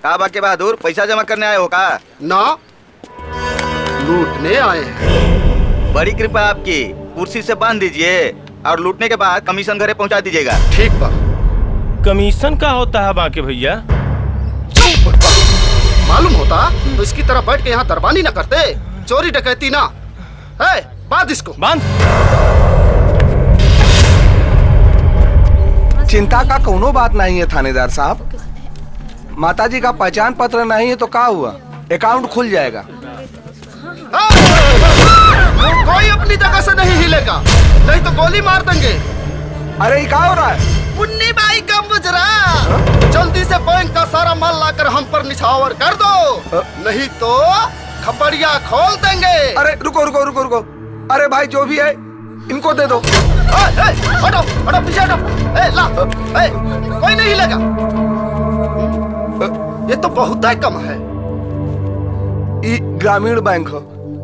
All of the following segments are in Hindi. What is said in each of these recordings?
का बाके बहादुर, पैसा जमा करने आए हो का? ना, लूटने आए हैं। बड़ी कृपा आपकी, कुर्सी से बांध दीजिए और लूटने के बाद कमीशन घरे पहुंचा दीजिएगा। ठीक बा। कमीशन का होता है बाके भैया? मालूम होता तो इसकी तरह बैठ के यहाँ दरबानी न करते, चोरी डकैती ना है। बांध इसको, बांध। चिंता का कोनो बात नहीं है थानेदार साहब। माताजी का पहचान पत्र नहीं है तो क्या हुआ, अकाउंट खुल जाएगा। कोई अपनी जगह से नहीं हिलेगा, नहीं तो गोली मार देंगे। अरे क्या हो रहा है? मुन्नी बाई का मुजरा, जल्दी से बैंक का सारा माल लाकर हम पर निछावर कर दो, नहीं तो खपड़िया खोल देंगे। अरे रुको रुको रुको रुको, अरे भाई जो भी है इनको दे दो। हटो हटो पीछे हटो। ला, कोई नहीं हिलेगा। ये तो बहुत ही कम है। ई ग्रामीण बैंक हो,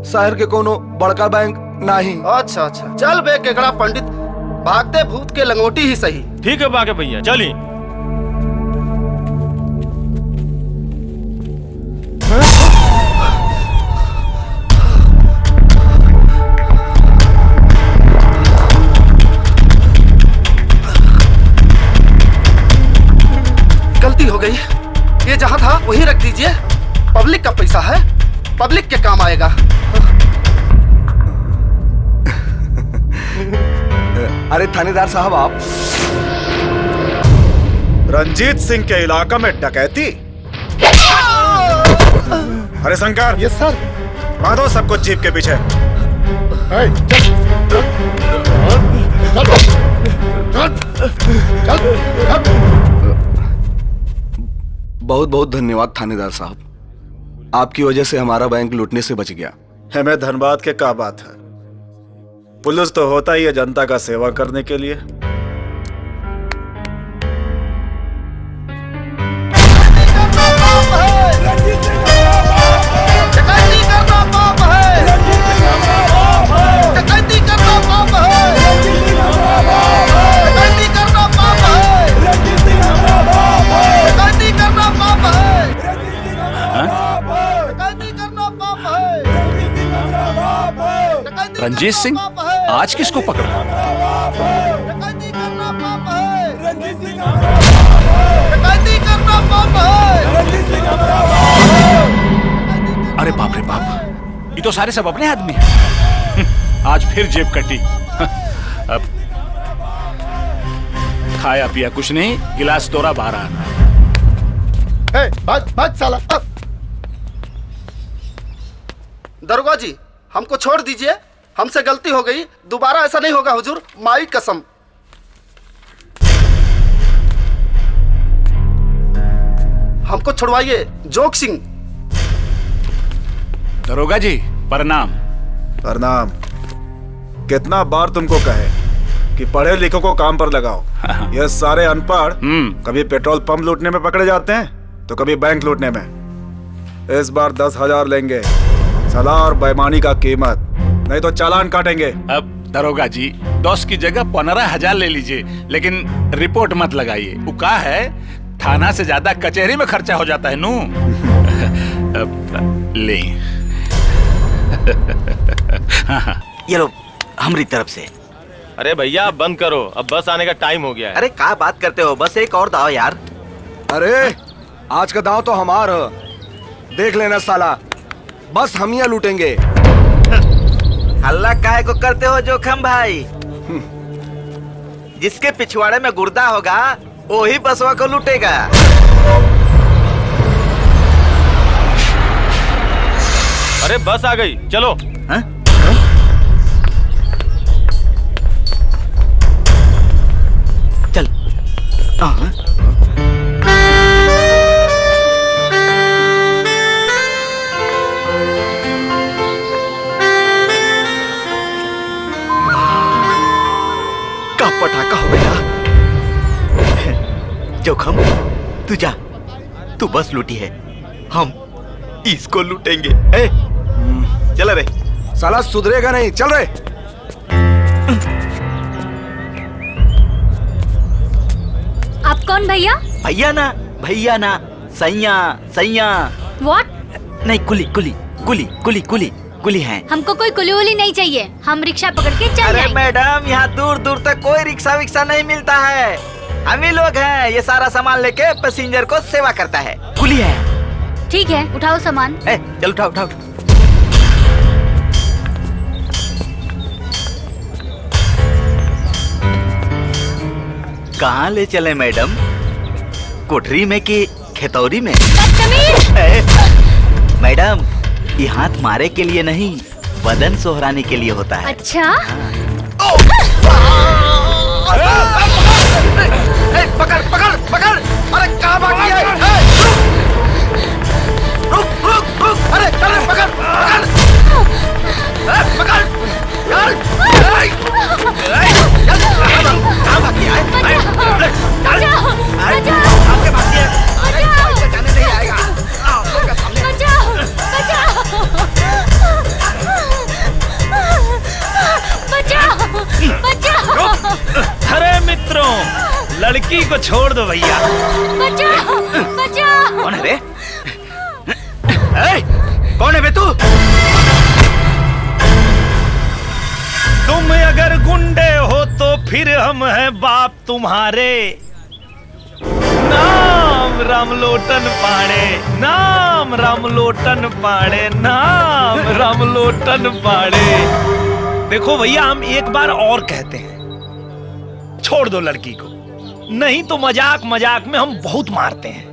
शहर के कोनो बड़का बैंक नहीं। अच्छा अच्छा, चल बे केकड़ा पंडित, भागते भूत के लंगोटी ही सही। ठीक है बाके भैया, चली। गलती हो गई, ये जहाँ था वहीं रख दीजिए। पब्लिक का पैसा है, पब्लिक के काम आएगा। अरे थानेदार साहब आप रंजीत सिंह के इलाका में डकैती? अरे शंकर, यस सर। बांधो सबको जीप के पीछे। बहुत बहुत धन्यवाद थानेदार साहब, आपकी वजह से हमारा बैंक लूटने से बच गया। हमें धन्यवाद के क्या बात है, पुलिस तो होता ही है जनता का सेवा करने के लिए। रंजीत सिंह आज किसको पकड़ा? अरे बाप रे बाप, ये तो सारे सब अपने आदमी हैं। आज फिर जेब कटी। अब खाया पिया कुछ नहीं, गिलास तोड़ा बाहर आना। भाग साला। दरोगा जी, हमको छोड़ दीजिए, हमसे गलती हो गई, दोबारा ऐसा नहीं होगा हुजूर, माई कसम। हमको छुड़वाइए, जोग सिंह। दरोगा जी प्रणाम। प्रणाम। कितना बार तुमको कहे कि पढ़े लिखो को काम पर लगाओ। ये सारे अनपढ़ कभी पेट्रोल पंप लूटने में पकड़े जाते हैं तो कभी बैंक लूटने में। इस बार 10,000 लेंगे, सलाह और बेईमानी का कीमत, नहीं तो चालान काटेंगे। अब दरोगा जी 10 की जगह 15,000 ले लीजिए, लेकिन रिपोर्ट मत लगाइए। वो का है, थाना से ज्यादा कचहरी में खर्चा हो जाता है नू। ले ये लो हमारी तरफ से। अरे भैया आप बंद करो, अब बस आने का टाइम हो गया है। अरे क्या बात करते हो, बस एक और दाव यार। अरे आज का दाव तो हमारा, देख लेना साला, बस हम ही लूटेंगे। हल्ला काहे को करते हो जोखम भाई? जिसके पिछवाड़े में गुर्दा होगा वही बसवा को लूटेगा। अरे बस आ गई, चलो। हा? चल। का पटाखा हो गया। जोखम तू जा, तू बस लूटी है, हम इसको लूटेंगे। चल रे साला सुधरेगा नहीं, चल रे। आप कौन भैया? भैया ना सैया सैया। व्हाट? नहीं, कुली कुली कुली कुली कुली कुली है। हमको कोई कुली वुली नहीं चाहिए, हम रिक्शा पकड़ के चल अरे जाएंगे। मैडम, यहाँ दूर दूर तक कोई रिक्शा विक्शा नहीं मिलता है। हम ही लोग हैं, ये सारा सामान लेके पैसेंजर को सेवा करता है। कुली है। ठीक है, उठाओ सामान। चल उठाओ उठाओ। कहाँ ले चले मैडम? कोठरी में कि खेतौरी में? मैडम, ये हाथ मारे के लिए नहीं, बदन सोहराने के लिए होता है। अच्छा? पकड़ पकड़ पकड़! अरे कहाँ भागी है? रुक रुक रुक! अरे अरे पकड़ पकड़! पकड़! कहाँ भागी है? बचाओ! आपके भागी है? बचाने नहीं आएगा। बचाओ! बचाओ! अरे मित्रों, लड़की को छोड़ दो भैया। बचाओ! बचाओ! कौन है बे? कौन है बे तू? तुम अगर गुंडे हो तो फिर हम हैं बाप तुम्हारे। नाम रामलोटन पाड़े, नाम रामलोटन पाड़े, नाम रामलोटन पाड़े। देखो भैया, हम एक बार और कहते हैं, छोड़ दो लड़की को, नहीं तो मजाक मजाक में हम बहुत मारते हैं।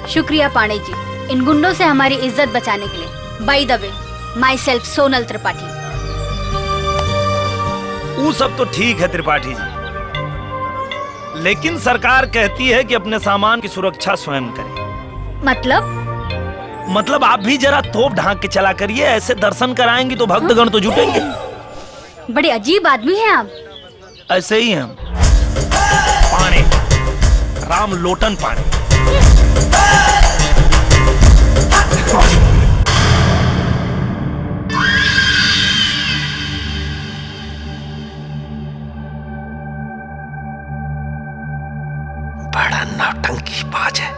शुक्रिया पांडे जी, इन गुंडों से हमारी इज्जत बचाने के लिए। By the way, my self Sonal Tripathi. वो सब तो ठीक है त्रिपाठी जी, लेकिन सरकार कहती है कि अपने सामान की सुरक्षा स्वयं करें। मतलब आप भी जरा तोप ढांक के चला करिए, ऐसे दर्शन कराएंगी तो भक्तगण तो जुटेंगे। बड़े अजीब आदमी हैं आप। ऐसे ही हम पाणे, राम लोटन पाणे। बड़ा नौटंकी बाज है।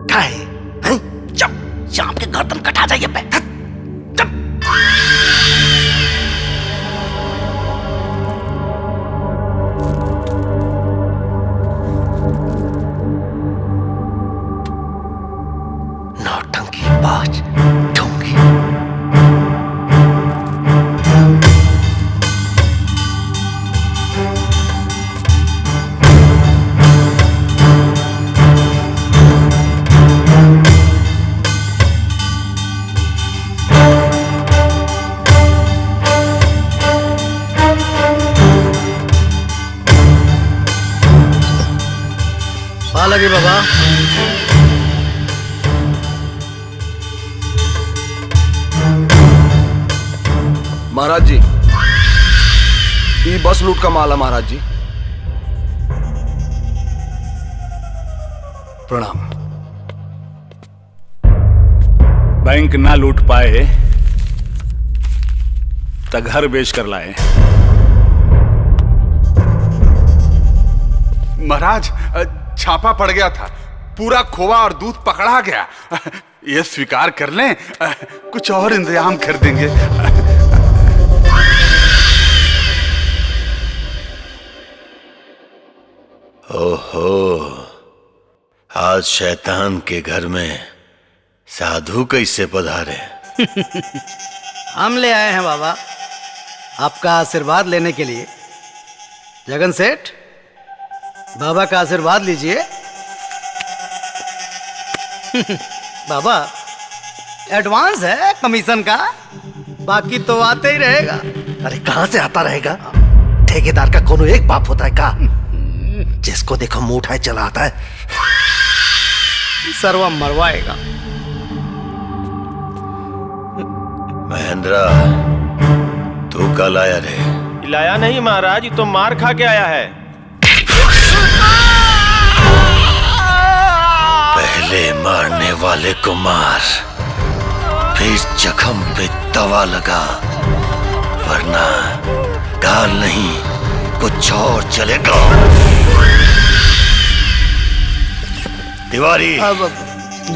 क्या है? चुप! शाम के गर्दन कटा जाइए पे। चुप! नौटंकी बाज ढोंगी। लगे बाबा। महाराज जी, ये बस लूट का माल है महाराज जी। प्रणाम। बैंक ना लूट पाए तो घर बेच कर लाए। महाराज, छापा पड़ गया था, पूरा खोवा और दूध पकड़ा गया। ये स्वीकार कर लें, कुछ और इंतजाम कर देंगे। ओहो, आज शैतान के घर में साधु कैसे पधारे? हम ले आए हैं बाबा आपका आशीर्वाद लेने के लिए। जगन सेठ, बाबा का आशीर्वाद लीजिए। बाबा, एडवांस है कमीशन का, बाकी तो आते ही रहेगा। अरे कहां से आता रहेगा? ठेकेदार का कोनो एक बाप होता है का? जिसको देखो मुंह उठाए चला आता है। सर्वा मरवाएगा। महेंद्रा, तू कल आया रे? लाया नहीं महाराज, ये तो मार खा के आया है। पहले मारने वाले को मार, फिर जख्म पे दवा लगा, वरना गाल नहीं कुछ और चलेगा। तिवारी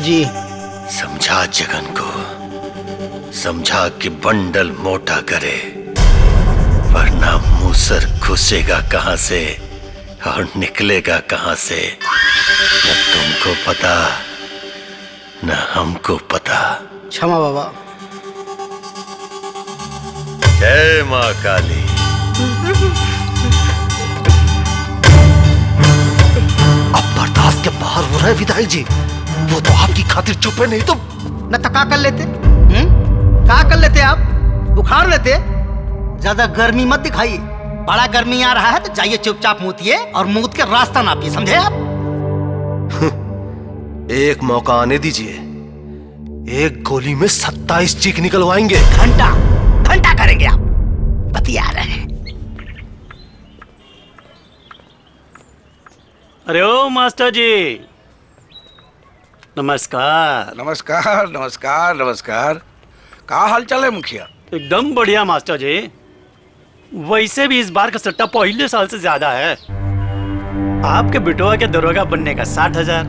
जी। समझा जगन को, समझा कि बंडल मोटा करे, वरना मूसर घुसेगा कहां से और निकलेगा कहां से, न तुमको पता न हमको पता। क्षमा बाबा। जय माँ काली। अब बर्दाश्त के बाहर हो रहा है विधायक जी। वो तो आपकी खातिर चुप है, नहीं तो न तो का कर लेते? का कर लेते आप? उखाड़ लेते। ज्यादा गर्मी मत दिखाइए। बड़ा गर्मी आ रहा है तो जाइए चुपचाप मूतिए और मूत के रास्ता नापिए, समझे आप? एक मौका आने दीजिए। एक गोली में 27 चीख निकलवाएंगे। घंटा घंटा करेंगे आप। बतिया रहे हैं। अरे ओ मास्टर जी, नमस्कार। नमस्कार नमस्कार नमस्कार। का हाल चाल है मुखिया? एकदम बढ़िया मास्टर जी। वैसे भी इस बार का सट्टा पहले साल से ज्यादा है। आपके बिटुआ के दरोगा बनने का 60,000,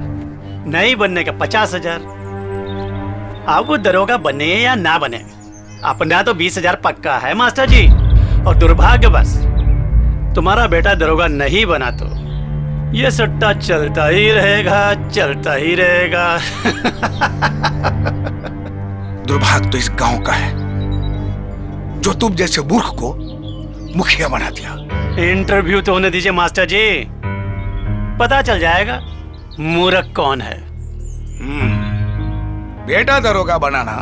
नहीं बनने का 50,000। आप वो दरोगा बने या ना बने, अपना तो 20,000 पक्का है मास्टर जी। और दुर्भाग्य बस तुम्हारा बेटा दरोगा नहीं बना तो ये सट्टा चलता ही रहेगा, चलता ही रहेगा। दुर्भाग्य तो इस गांव का है जो तुम जैसे मूर्ख को मुखिया बना दिया। इंटरव्यू तो होने दीजिए मास्टर जी, पता चल जाएगा मूर्ख कौन है। बेटा दरोगा बनाना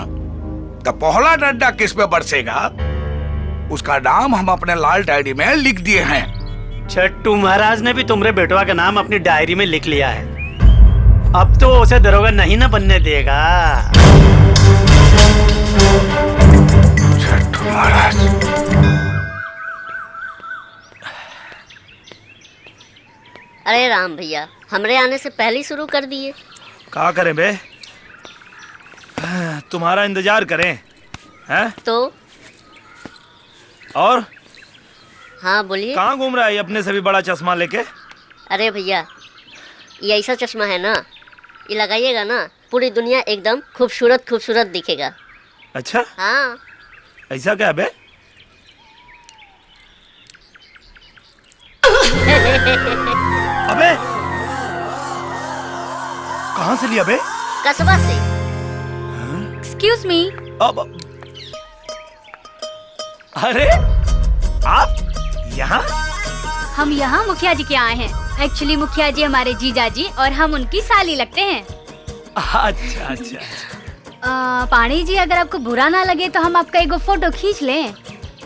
तो पहला डंडा किस पे बरसेगा, उसका नाम हम अपने लाल डायरी में लिख दिए हैं। छट्टू महाराज ने भी तुम्हारे बेटवा का नाम अपनी डायरी में लिख लिया है। अब तो उसे दरोगा नहीं ना बनने देगा। छट्टू महाराज। अरे राम भैया, हमरे आने से पहले ही शुरू कर दिए। क्या करें बे, तुम्हारा इंतजार करें हैं? तो और हाँ बोलिए। कहाँ घूम रहा है अपने से भी बड़ा चश्मा लेके? अरे भैया, ये ऐसा चश्मा है ना, ये लगाइएगा ना पूरी दुनिया एकदम खूबसूरत खूबसूरत दिखेगा। अच्छा हाँ। ऐसा क्या बे? अबे कहाँ से लिया बे? कस्बा से। Excuse me. अरे आप यहाँ? हम यहाँ मुखिया जी के आए हैं। एक्चुअली मुखिया जी हमारे जीजा जी और हम उनकी साली लगते हैं। अच्छा अच्छा। पाणी जी, अगर आपको बुरा ना लगे तो हम आपका एक फोटो खींच लें।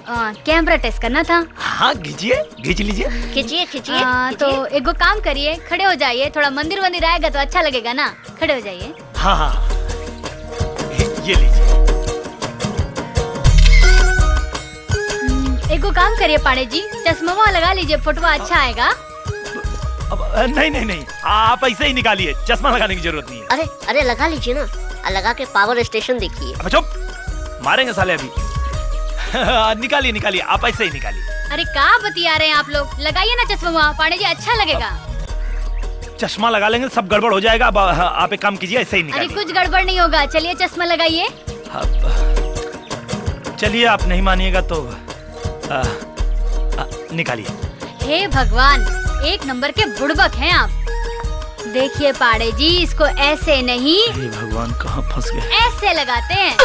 कैमरा टेस्ट करना था। हाँ खींचिए, खींच लीजिए। खींचिए खींचिए। तो एक काम करिए, खड़े हो जाइए। थोड़ा मंदिर वंदिर आएगा तो अच्छा लगेगा ना, खड़े हो जाइए। हाँ हाँ, ये लीजिए। एक काम करिए पाणे जी, चश्मा लगा लीजिए, फोटो अच्छा आएगा। अब नहीं नहीं नहीं, आप ऐसे ही निकालिए, चश्मा लगाने की जरूरत नहीं है। अरे अरे लगा लीजिए ना, लगा के पावर स्टेशन देखिए। अब चुप, मारेंगे साले अभी। निकालिए निकालिए, आप ऐसे ही निकालिए। अरे क्या बतिया रहे हैं आप लोग, लगाइए ना चश्मा, पाणे जी अच्छा लगेगा। चश्मा लगा लेंगे सब गड़बड़ हो जाएगा। आप एक काम कीजिए, ऐसे ही अरे निकालिए। कुछ गड़बड़ नहीं होगा, चलिए चश्मा लगाइए। चलिए, आप नहीं मानिएगा तो निकालिए। हे भगवान, एक नंबर के बुड़बक हैं आप। देखिए पाड़े जी, इसको ऐसे नहीं, हे भगवान कहाँ फंस गए। ऐसे लगाते हैं।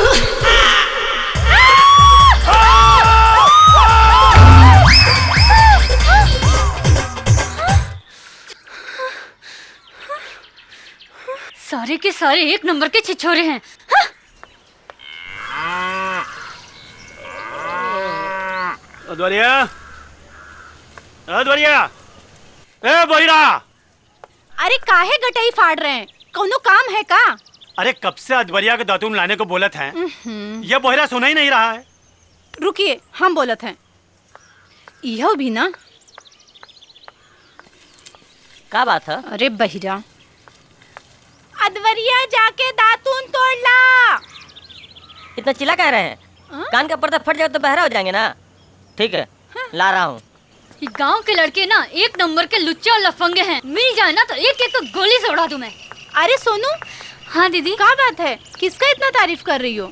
सारे के सारे एक नंबर के छिछोरे हैं। अद्वरिया, अद्वरिया, ए बहिरा। अरे काहे गटाई फाड़ रहे हैं? कोनो काम है का? अरे कब से अद्वरिया के दातून लाने को बोलत हैं। ये बहिरा सुना ही नहीं रहा है। रुकिए, हम बोलत हैं। यह भी ना क्या बात है? अरे बहिरा, अद्वरिया जाके दातून तोड़ ला। इतना चिल्ला कह रहे हैं? कान का पर्दा फट जाए तो बहरा हो जाएंगे ना। ठीक है, ला रहा हूँ। गांव के लड़के ना एक नंबर के लुच्चे और लफंगे हैं। मिल जाए ना तो एक एक तो गोली से उड़ा दूं मैं। अरे सोनू। हाँ दीदी। क्या बात है? किसका इतना तारीफ कर रही हो?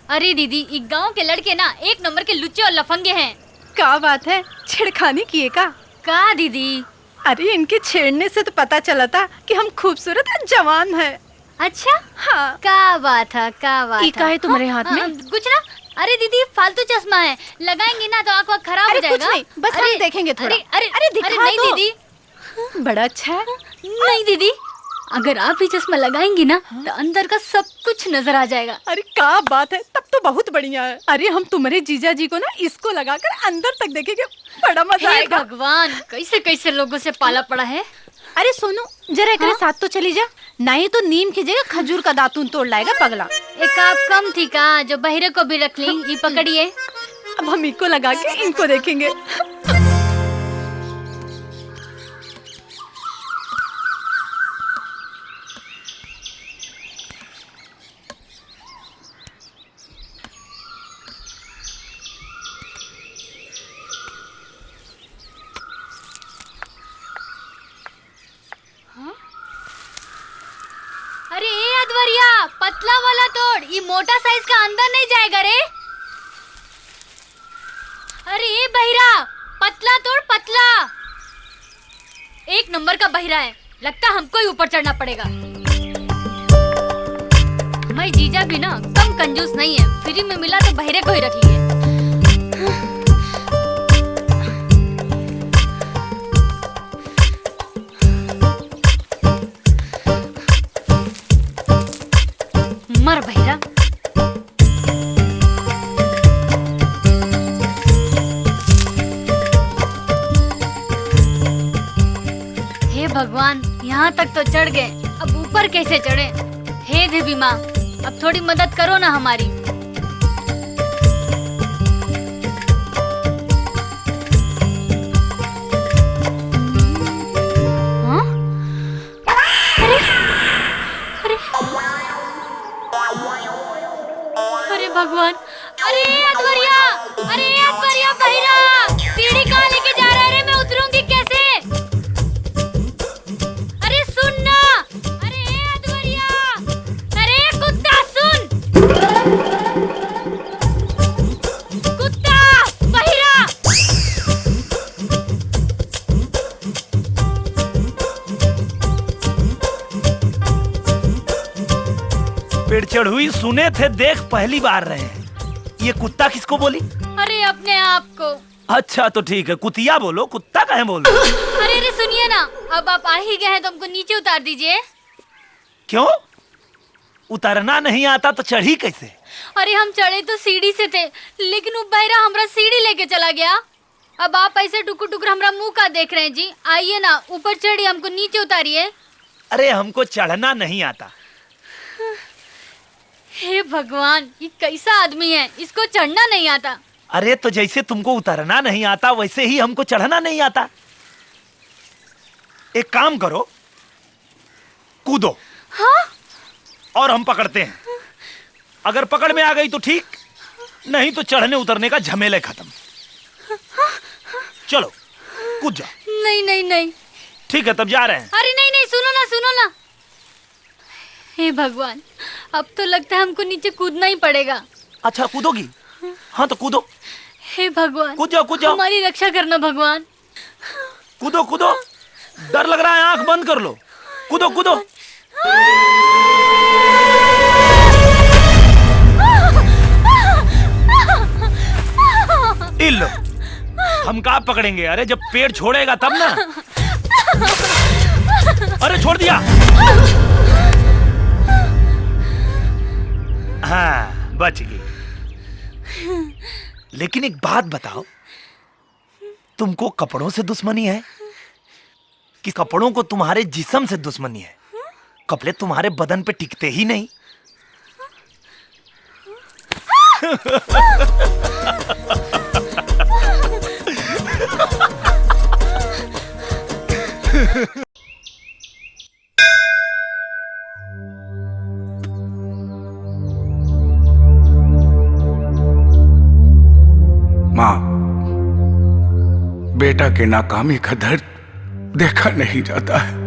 अरे दीदी, इस गांव के लड़के ना एक नंबर के लुच्चे और लफंगे हैं। क्या बात है? छेड़खानी किए का दीदी? अरे इनके छेड़ने से तो पता चला था कि हम खूबसूरत और जवान हैं। अच्छा? हाँ। क्या बात है, क्या बात है? का है तुम्हारे हाथ में? कुछ ना। अरे दीदी, फालतू चश्मा है, लगाएंगे ना तो आँख खराब हो जाएगा। कुछ नहीं, बस हम देखेंगे थोड़ा। अरे दिखा नहीं दीदी। बड़ा अच्छा है। नहीं दीदी, अगर आप ही चश्मा लगाएंगी ना तो अंदर का सब कुछ नजर आ जाएगा। अरे क्या बात है, तब तो बहुत बढ़िया है। अरे हम तुम्हारे जीजा जी को ना इसको लगाकर अंदर तक देखेंगे, बड़ा मजा आएगा। भगवान, कैसे कैसे लोगों से पाला पड़ा है। अरे सोनू, जरा एक साथ तो चली जा, नहीं तो नीम की जगह खजूर का दातून तोड़ लाएगा पगला। एक आप कम थी का जो बहिरे को भी रख ली। ये पकड़िए। अब हम इनको लगा के इनको देखेंगे। अरे अद्वरिया, पतला वाला तोड़, ये मोटा साइज का अंदर नहीं जाएगा रे। अरे बहिरा, पतला तोड़, पतला। एक नंबर का बहिरा है, लगता हमको ही ऊपर चढ़ना पड़ेगा। मैं जीजा भी ना कम कंजूस नहीं है, फ्री में मिला तो बहिरे को ही रख लिए। मर बहिरा। हे भगवान, यहाँ तक तो चढ़ गए, अब ऊपर कैसे चढ़े? हे देवी माँ, अब थोड़ी मदद करो ना हमारी। हाँ? अरे भगवान, अरे अद्वरिया बहिरा, सीढ़ी कहाँ लेके जा रहा है रे? मैं उतरूंगी कैसे? अरे सुन ना, अरे अद्वरिया, अरे कुत्ता सुन, कुत्ता बहिरा। पेड़ चढ़ुई सुने थे, देख पहली बार रहे हैं। ये कुत्ता किसको बोली? अरे अपने आप को। अच्छा तो ठीक है, कुतिया बोलो, कुत्ता कहे बोलो। अरे सुनिए ना, अब आप आ ही गए हैं तो हमको नीचे उतार दीजिए। क्यों? उतरना नहीं आता तो चढ़ी कैसे? अरे हम चढ़े तो सीढ़ी से थे, लेकिन वो बहरा हमरा सीढ़ी लेके चला गया। अब आप ऐसे टुकुर टुकुर हमरा मुंह का देख रहे हैं जी। आइए ना, ऊपर चढ़िए, हमको नीचे उतारिए। अरे हमको चढ़ना नहीं आता। हे भगवान, ये कैसा आदमी है, इसको चढ़ना नहीं आता। अरे तो जैसे तुमको उतरना नहीं आता वैसे ही हमको चढ़ना नहीं आता। एक काम करो, कूदो। हाँ? और हम पकड़ते हैं। अगर पकड़ में आ गई तो ठीक, नहीं तो चढ़ने उतरने का झमेले खत्म। चलो कूद जाओ। नहीं नहीं नहीं। ठीक है, तब जा रहे हैं। अरे नहीं नहीं, सुनो ना सुनो ना। हे भगवान, अब तो लगता है हमको नीचे कूदना ही पड़ेगा। अच्छा कूदोगी? हाँ तो कूदो। हे भगवान, कूद जाओ, कूद जाओ। हमारी रक्षा करना भगवान। कूदो कूदो, डर लग रहा है, आंख बंद कर लो। कूदो कूदो। लो, हम कहाँ पकड़ेंगे? अरे जब पेड़ छोड़ेगा तब ना। अरे छोड़ दिया। हाँ बच गई। लेकिन एक बात बताओ, तुमको कपड़ों से दुश्मनी है कि कपड़ों को तुम्हारे जिस्म से दुश्मनी है? कपड़े तुम्हारे बदन पे टिकते ही नहीं। माँ, बेटा की नाकामी का दर्द देखा नहीं जाता है।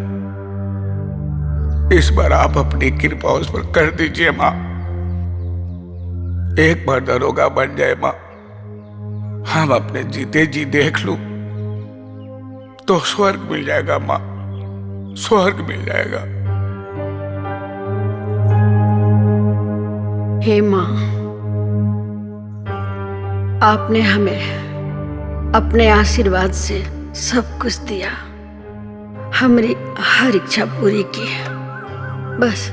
इस बार आप अपनी कृपा उस पर कर दीजिए माँ। एक बार दरोगा बन जाए माँ, हम अपने जीते जी देख लूं तो स्वर्ग मिल जाएगा माँ, स्वर्ग मिल जाएगा। हे माँ, आपने हमें अपने आशीर्वाद से सब कुछ दिया, हमारी हर इच्छा पूरी की है। बस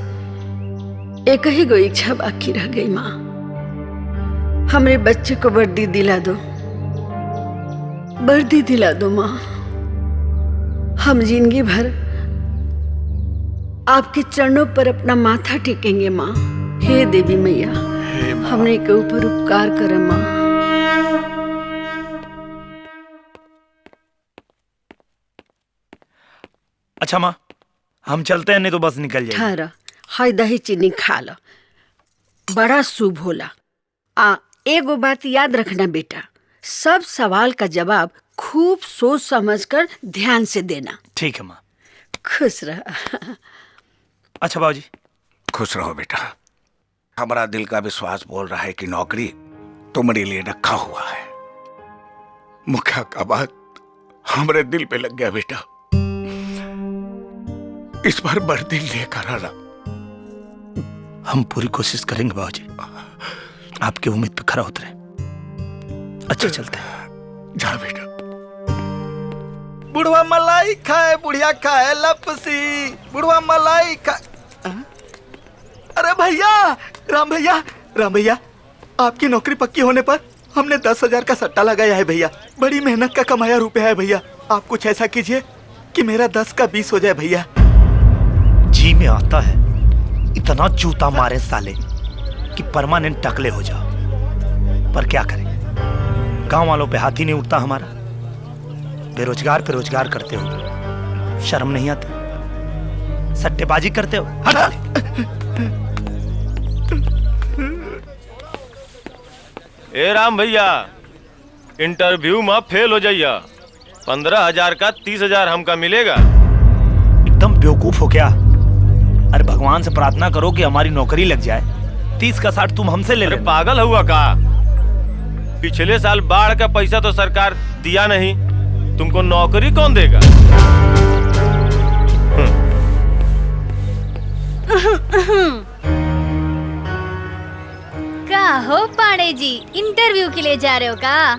एक ही गो इच्छा बाकी रह गई माँ, हमारे बच्चे को वर्दी दिला दो, वर्दी दिला दो माँ। हम जिंदगी भर आपके चरणों पर अपना माथा टेकेंगे माँ। हे देवी मैया, हमने के ऊपर उपकार करे माँ। अच्छा माँ, हम चलते हैं, नहीं तो बस निकल जाएगी। ठहरा, हाय दही चीनी खा लो, बड़ा शुभ होला। एगो बात याद रखना बेटा, सब सवाल का जवाब खूब सोच समझकर ध्यान से देना। ठीक है माँ। खुश रह। अच्छा बाबूजी। खुश रहो बेटा। हमारा दिल का विश्वास बोल रहा है कि नौकरी तुम्हारे लिए रखा हुआ है। मुखिया का बात हमारे दिल पे लग गया बेटा। इस बार वर्दी लेकर आना। हम पूरी कोशिश करेंगे बाबूजी, आपकी उम्मीद पे खरा उतरे। अच्छा चलते हैं। जा बेटा। बुढ़वा मलाई खाए बुढ़िया खाए लपसी, बुढ़वा मलाई खाए। अरे भैया, राम भैया, राम भैया, आपकी नौकरी पक्की होने पर हमने 10,000 का सट्टा लगाया है भैया। बड़ी मेहनत का कमाया रुपया है भैया। आप कुछ ऐसा कीजिए कि मेरा 10 का 20 हो जाए भैया। जी में आता है इतना जूता मारे साले कि परमानेंट टकले हो जाओ, पर क्या करें, गांव वालों पे हाथ ही नहीं उठता हमारा। बेरोजगार पे रोजगार करते हो, शर्म नहीं आती? सट्टेबाजी करते हो। ए राम भैया, इंटरव्यू में फेल हो जाइया, 15,000 का 30,000 हमका मिलेगा। एकदम बेवकूफ हो क्या? अरे भगवान से प्रार्थना करो कि हमारी नौकरी लग जाए। 30 का 60 तुम हमसे ले लेना। पागल हुआ का? पिछले साल बाढ़ का पैसा तो सरकार दिया नहीं, तुमको नौकरी कौन देगा? का हो पांडे जी, इंटरव्यू के लिए जा रहे हो का?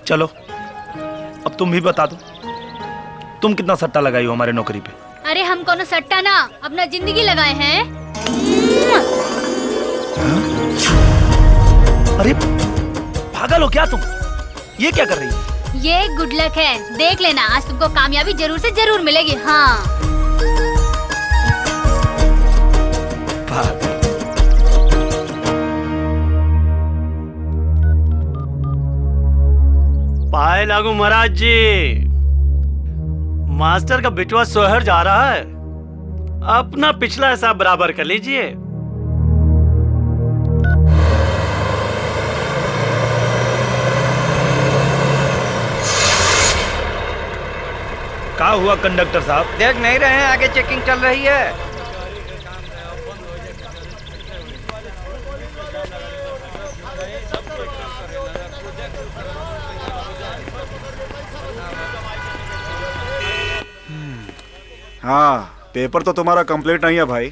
चलो अब तुम भी बता दो, तुम कितना सट्टा लगाई हो हमारे नौकरी पे? अरे हम कोनो सट्टा ना, अपना जिंदगी लगाए हैं। अरे पागल हो क्या तुम? ये क्या कर रही हो? ये गुड लक है, देख लेना, आज तुमको कामयाबी जरूर से जरूर मिलेगी। हाँ पाए लागू महाराज जी, मास्टर का बिटवा सोहर जा रहा है, अपना पिछला हिसाब बराबर कर लीजिए। क्या हुआ कंडक्टर साहब? देख नहीं रहे हैं, आगे चेकिंग चल रही है। हाँ, पेपर तो तुम्हारा कंप्लीट नहीं है भाई,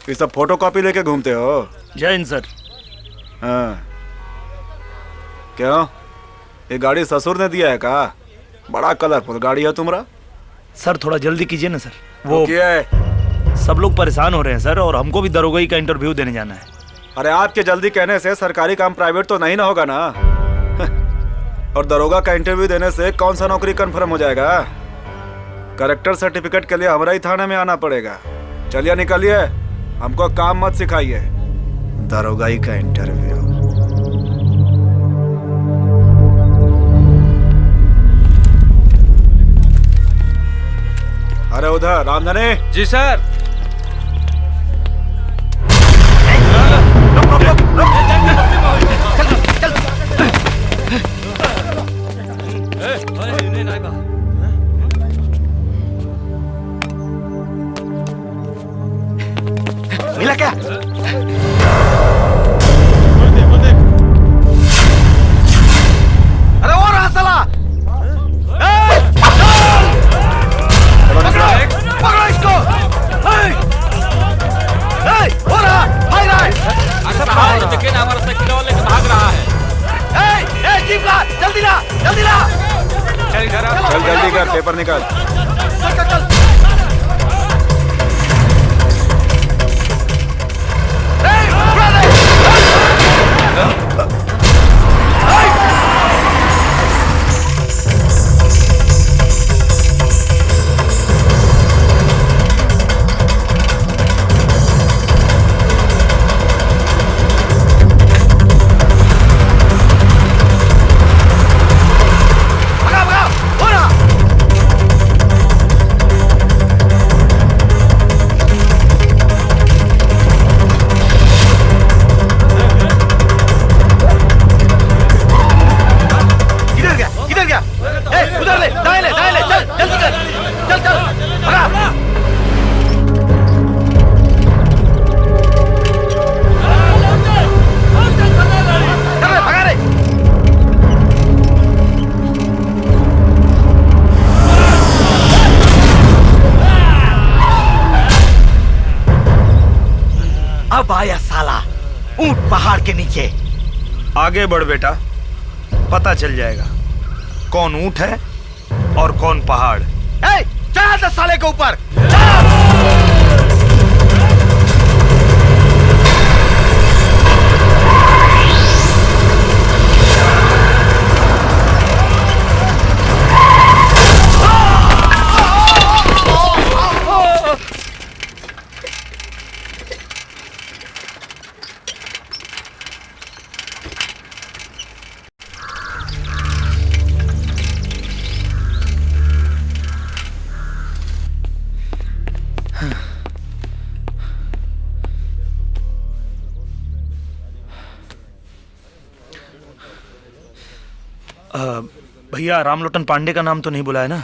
ये सब फोटो कॉपी लेके घूमते हो। जय हिंद सर। हाँ, क्यों, ये गाड़ी ससुर ने दिया है का? बड़ा कलरफुल गाड़ी है तुम्हारा। सर थोड़ा जल्दी कीजिए ना सर, वो क्या है? सब लोग परेशान हो रहे हैं सर, और हमको भी दरोगाई का इंटरव्यू देने जाना है। अरे आपके जल्दी कहने से सरकारी काम प्राइवेट तो नहीं ना होगा ना। और दरोगा का इंटरव्यू देने से कौन सा नौकरी कंफर्म हो जाएगा? करेक्टर सर्टिफिकेट के लिए हमारा ही थाने में आना पड़ेगा। चलिए निकलिए, हमको काम मत सिखाइए। दरोगाई का इंटरव्यू। अरे उधर रामधने। जी सर। मिला क्या? अरे और रहा साला! पकड़ो इसको! हो रहा! भाग रहा है! हमारा साइकिल वाले भाग रहा है। जीप ला! जल्दी ला! जल्दी ला! चल जल्दी कर, पेपर निकाल। चल चल चल! अब आया साला ऊंट पहाड़ के नीचे। आगे बढ़ बेटा, पता चल जाएगा कौन ऊंट है और कौन पहाड़। चढ़ा दे साले के ऊपर। भैया रामलोटन पांडे का नाम तो नहीं बुलाया ना?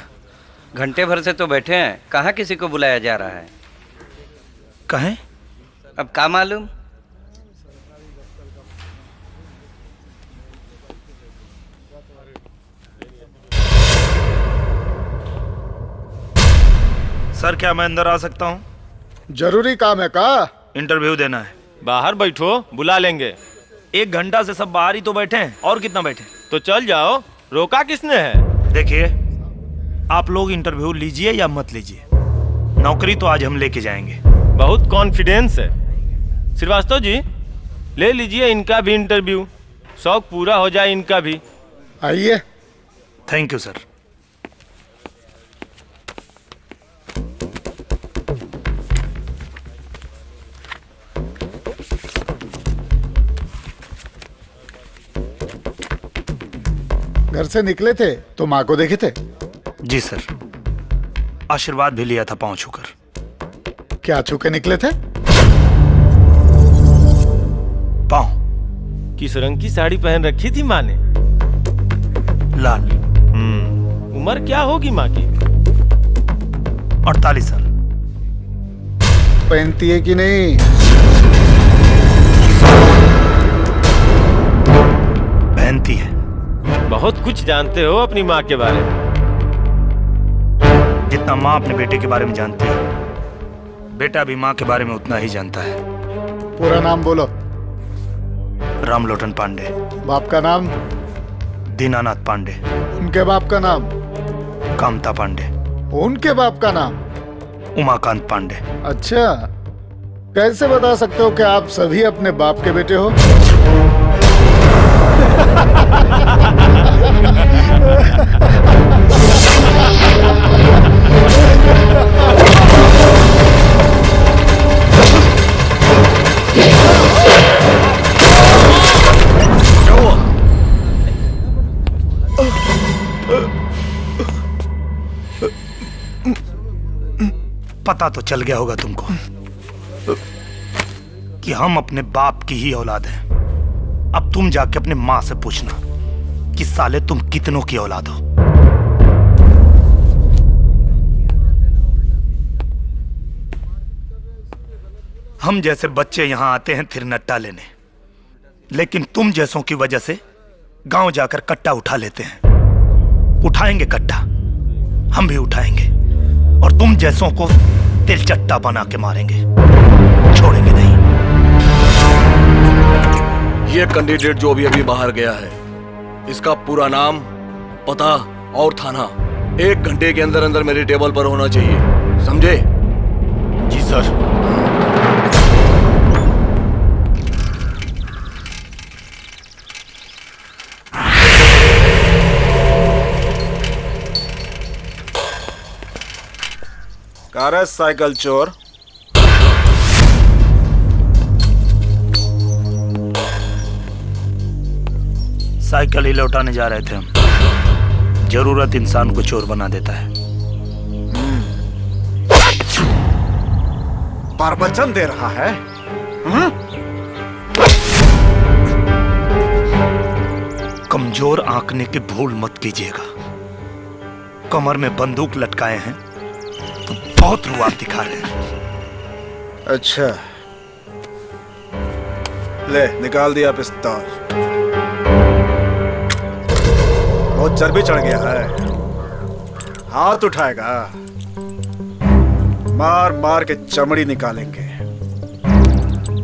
घंटे भर से तो बैठे हैं, कहाँ किसी को बुलाया जा रहा है? कहें? अब क्या मालूम। सर क्या मैं अंदर आ सकता हूँ? जरूरी काम है का? इंटरव्यू देना है। बाहर बैठो, बुला लेंगे। 1 घंटा से सब बाहर ही तो बैठे हैं, और कितना बैठे? तो चल जाओ, रोका किसने है? देखिए, आप लोग इंटरव्यू लीजिए या मत लीजिए, नौकरी तो आज हम लेके जाएंगे। बहुत कॉन्फिडेंस है। श्रीवास्तव जी, ले लीजिए इनका भी इंटरव्यू, शौक पूरा हो जाए इनका भी। आइए। Thank you sir. घर से निकले थे तो माँ को देखे थे? जी सर, आशीर्वाद भी लिया था पांव छूकर। क्या छू के निकले थे? पांव। किस रंग की साड़ी पहन रखी थी माँ ने? लाल। उम्र क्या होगी माँ की? 48 साल। पहनती है कि नहीं? पहनती है। बहुत कुछ जानते हो अपनी माँ के बारे में। जितना माँ अपने बेटे के बारे में जानती है, बेटा भी माँ के बारे में उतना ही जानता है। पूरा नाम बोलो। रामलोटन पांडे। बाप का नाम? दीनानाथ पांडे। उनके बाप का नाम? कामता पांडे। उनके बाप का नाम? उमाकांत पांडे। अच्छा, कैसे बता सकते हो कि आप सभी अपने बाप के बेटे हो? पता तो चल गया होगा तुमको कि हम अपने बाप की ही औलाद हैं। अब तुम जाके अपने माँ से पूछना कि साले तुम कितनों की औलाद हो। हम जैसे बच्चे यहां आते हैं फिर नट्टा लेने, लेकिन तुम जैसों की वजह से गांव जाकर कट्टा उठा लेते हैं। उठाएंगे कट्टा, हम भी उठाएंगे और तुम जैसों को तिलचट्टा बना के मारेंगे, छोड़ेंगे नहीं। ये कैंडिडेट जो भी अभी बाहर गया है, इसका पूरा नाम, पता और थाना 1 घंटे के अंदर अंदर मेरे टेबल पर होना चाहिए, समझे? जी सर। कार साइकिल चोर, साइकिल ही लौटाने जा रहे थे हम। जरूरत इंसान को चोर बना देता है। प्रवचन दे रहा है। कमजोर आंकने की भूल मत कीजिएगा। कमर में बंदूक लटकाए हैं तो बहुत रुआब दिखा रहे हैं। अच्छा, ले निकाल दिया पिस्तौल। बहुत चर्बी चढ़ गया है, हाथ उठाएगा, मार मार के चमड़ी निकालेंगे,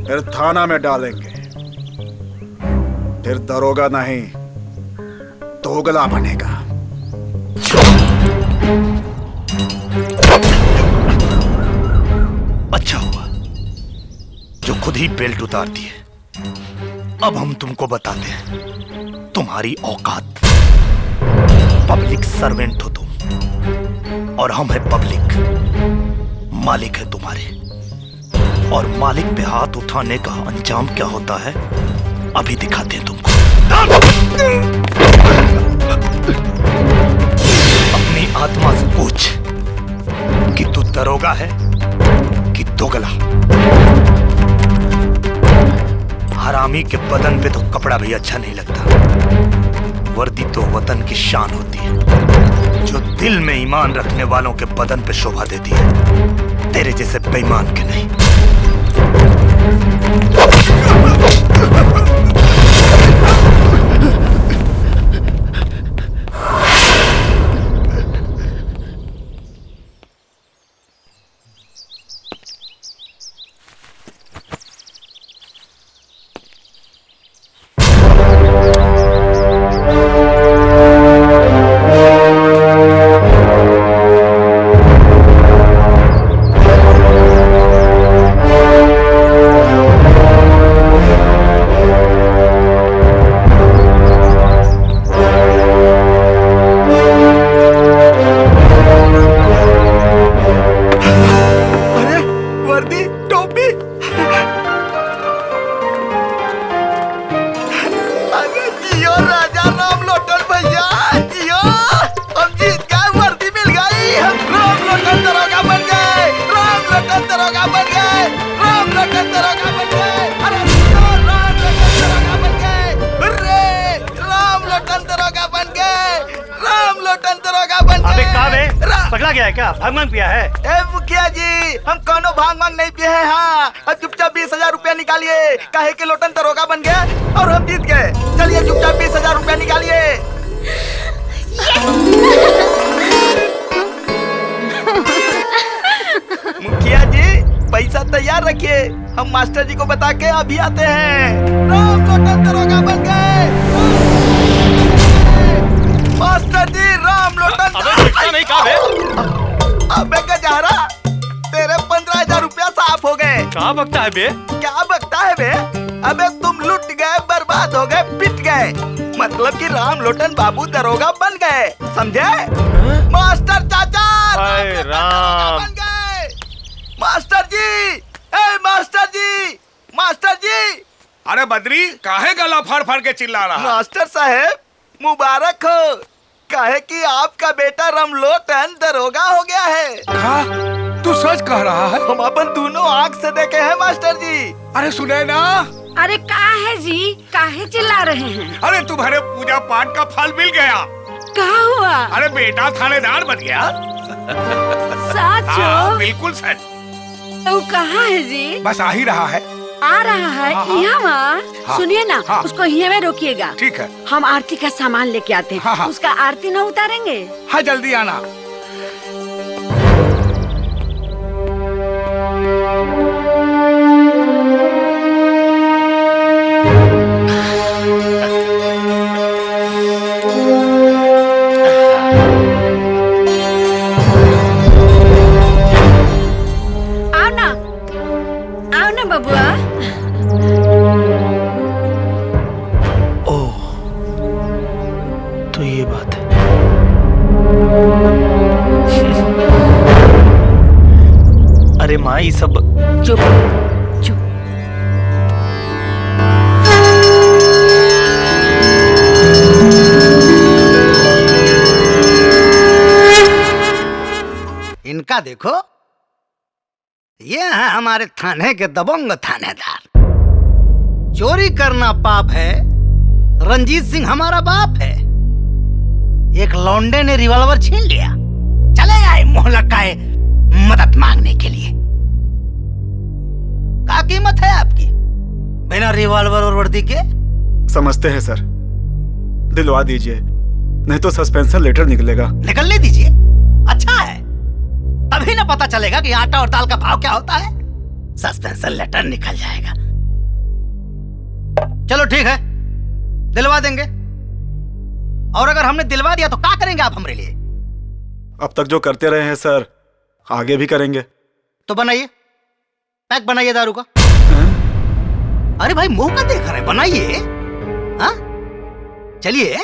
फिर थाना में डालेंगे, फिर दरोगा नहीं दोगला बनेगा। अच्छा हुआ जो खुद ही बेल्ट उतार दिए। अब हम तुमको बताते हैं तुम्हारी औकात। पब्लिक सर्वेंट हो तुम और हम है पब्लिक, मालिक है तुम्हारे। और मालिक पे हाथ उठाने का अंजाम क्या होता है अभी दिखाते हैं तुमको। अपनी आत्मा से पूछ कि तू दरोगा है कि दोगला। हरामी के बदन पे तो कपड़ा भी अच्छा नहीं लगता, वर्दी तो वतन की शान होती है जो दिल में ईमान रखने वालों के बदन पे शोभा देती है, तेरे जैसे बेईमान के नहीं। पगला गया है क्या? भांग मांग पिया है? ए मुखिया जी, हम कोनो भांग मांग नहीं पिए हैं। हाँ, अब चुपचाप 20,000 रुपया निकालिए। काहे के लोटन दरोगा बन गया और हम जीत गए। चलिए चुपचाप 20,000 रुपया निकालिए। मुखिया जी, पैसा तैयार रखिए, हम मास्टर जी को बता के अभी आते हैं। राम लोटन दरोगा बन गए। मास्टर जी, राम लोटन। अबे नहीं कहा बे? अबे गजारा, तेरे 15,000 रुपया साफ हो गए। कहाँ बकता है बे? क्या बकता है बे? अबे तुम लुट गए, बर्बाद हो गए, पिट गए। मतलब कि राम लोटन बाबू दरोगा बन गए, समझे? मास्टर चाचा हाय राम। बन गए। मास्टर जी, ए मास्टर जी, मास्टर जी। अरे बद्री, काहे गला फाड़ फाड़ के चिल्ला रहा? मास्टर साहेब मुबारक हो, काहे कि आपका बेटा रामलोटन दरोगा हो गया है। तू सच कह रहा है? हम अपन दोनों आँख से देखे हैं मास्टर जी। अरे सुने ना। अरे का है जी, काहे चिल्ला रहे हैं? अरे तुम्हारे पूजा पाठ का फल मिल गया। क्या हुआ? अरे बेटा थानेदार बन गया। सच? हाँ, बिल्कुल सच। तो कहाँ है जी? बस आ ही रहा है। आ रहा है यहाँ? हाँ, सुनिए ना, हाँ, उसको यहाँ में रोकिएगा। ठीक है। हम आरती का सामान लेके आते हैं। हाँ। उसका आरती न उतारेंगे? हाँ जल्दी आना। आओ ना बबुआ। तो ये बात है। अरे माँ ये सब चुप चुप। इनका देखो, ये है हमारे थाने के दबंग थानेदार। चोरी करना पाप है, रंजीत सिंह हमारा बाप है। एक लौंडे ने रिवॉल्वर छीन लिया, चले आए मोहल्ला का मदद मांगने के लिए। क्या कीमत है आपकी बिना रिवॉल्वर और वर्दी के? समझते हैं सर, दिलवा दीजिए, नहीं तो सस्पेंशन लेटर निकलेगा। निकलने दीजिए, अच्छा है, तभी ना पता चलेगा कि आटा और दाल का भाव क्या होता है। सस्पेंशन लेटर निकल जाएगा। चलो ठीक है, दिलवा देंगे। और अगर हमने दिलवा दिया तो क्या करेंगे आप हमारे लिए? अब तक जो करते रहे हैं सर, आगे भी करेंगे। तो बनाइए, पैक बनाइए दारू का। अरे भाई मुंह का देख रहे, बनाइए। हाँ चलिए।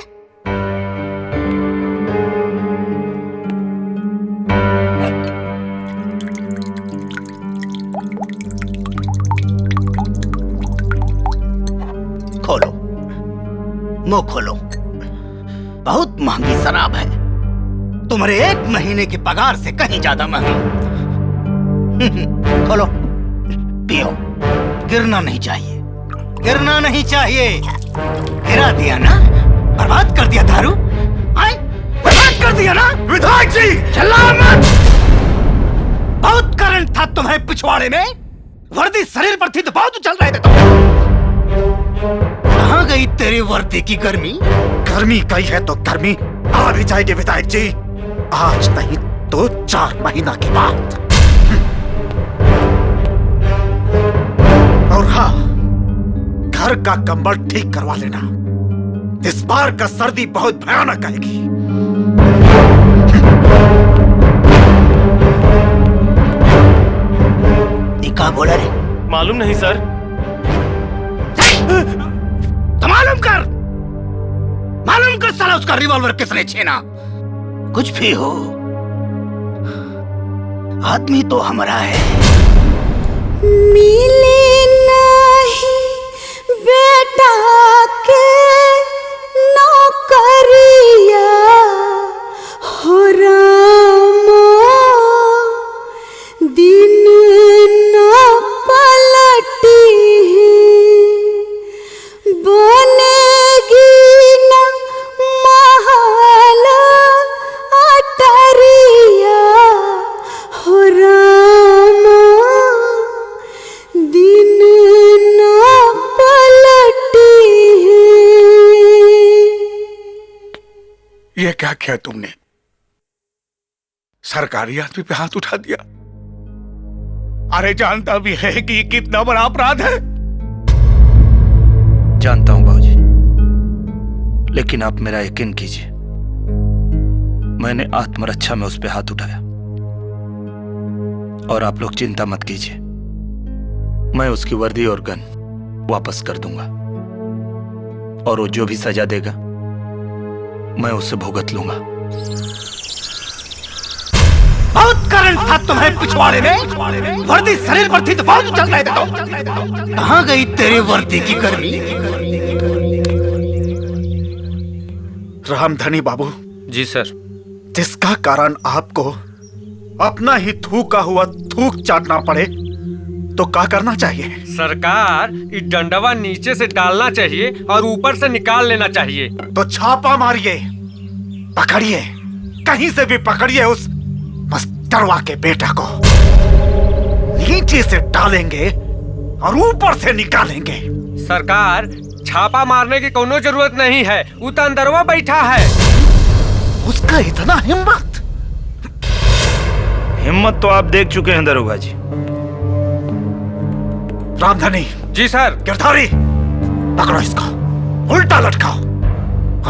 खोलो, मुंह खोलो। बहुत महंगी शराब है, तुम्हारे 1 महीने की पगार से कहीं ज्यादा महंगी। खोलो, पियो। गिरना नहीं चाहिए, गिरना नहीं चाहिए। गिरा दिया ना, बर्बाद कर दिया दारू। आए, बर्बाद कर दिया ना विधायक जी। चला मत। बहुत करंट था तुम्हारे पिछवाड़े में, वर्दी शरीर पर थी तो बहुत उछल रहे थे तुम। कहाँ गई तेरी वर्दी की गर्मी? गर्मी गई है तो गर्मी आ भी जाएगी विधायक जी, आज नहीं तो 4 महीना के बाद। और हाँ, घर का कंबल ठीक करवा लेना, इस बार का सर्दी बहुत भयानक आएगी। क्या बोला रे? मालूम नहीं सर। तो मालूम कर साला उसका रिवॉल्वर किसने छीना। कुछ भी हो, आदमी तो हमारा है। मिले नहीं बेटा के नौकरिया हो रामा, दिन न पलटी बनेगी न महल अटरिया हो रामा, दिन न पलटी। ये क्या किया तुमने? सरकारी आदमी पे हाथ उठा दिया। अरे जानता भी है कि ये कितना बड़ा अपराध है। जानता हूं बाबूजी, लेकिन आप मेरा यकीन कीजिए, मैंने आत्मरक्षा में उस पे हाथ उठाया। और आप लोग चिंता मत कीजिए, मैं उसकी वर्दी और गन वापस कर दूंगा और वो जो भी सजा देगा मैं उसे भुगत लूंगा। बहुत करंट था तुम्हें पिछवाड़े में। वर्दी शरीर पर थी तो बहुत चल रहे थे। कहाँ गई तेरी वर्दी की गर्मी? रामधनी बाबू। जी सर। जिसका कारण आपको अपना ही थूका हुआ थूक चाटना पड़े तो क्या करना चाहिए? सरकार, इस डंडवा नीचे से डालना चाहिए और ऊपर से निकाल लेना चाहिए। तो छापा मारिए, पकड़िए, कहीं से भी पकड़िए उस मस्टरवा के बेटा को। नीचे से डालेंगे और ऊपर से निकालेंगे। सरकार, छापा मारने की कोनो जरूरत नहीं है, वो तो अंदरवा बैठा है। उसका इतना हिम्मत? हिम्मत तो आप देख चुके हैं दरोगा जी। रामधनी। जी सर। गिरधारी, पकड़ो इसको, उल्टा लटकाओ।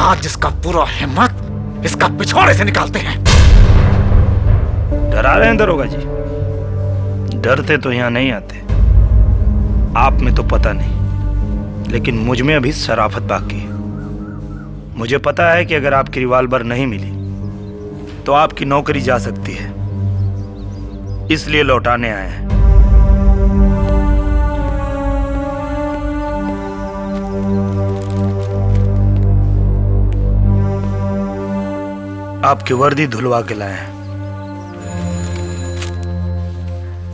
आज इसका पूरा हिम्मत इसका पिछवाड़े से निकालते हैं। डरा रहे हैं दरोगा जी? डरते तो यहाँ नहीं आते। आप में तो पता नहीं, लेकिन मुझ में अभी शराफत बाकी है। मुझे पता है कि अगर आपकी रिवॉल्वर नहीं मिली तो आपकी नौकरी जा सकती है, इसलिए लौटाने आए हैं। आपकी वर्दी धुलवा के लाए हैं।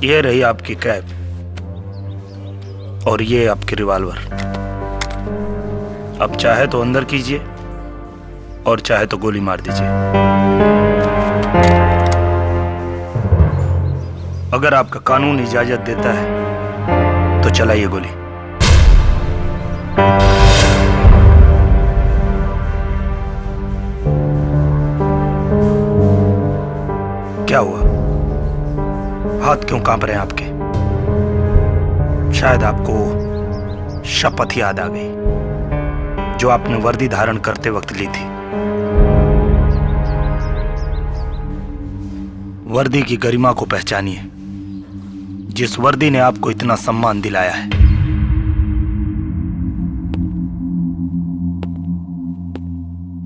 ये रही आपकी कैप और ये आपकी रिवॉल्वर। अब चाहे तो अंदर कीजिए और चाहे तो गोली मार दीजिए। अगर आपका कानून इजाजत देता है तो चलाइए गोली। क्या हुआ? हाथ क्यों कांप रहे हैं आपके? शायद आपको शपथ याद आ गई जो आपने वर्दी धारण करते वक्त ली थी। वर्दी की गरिमा को पहचानिए, जिस वर्दी ने आपको इतना सम्मान दिलाया है।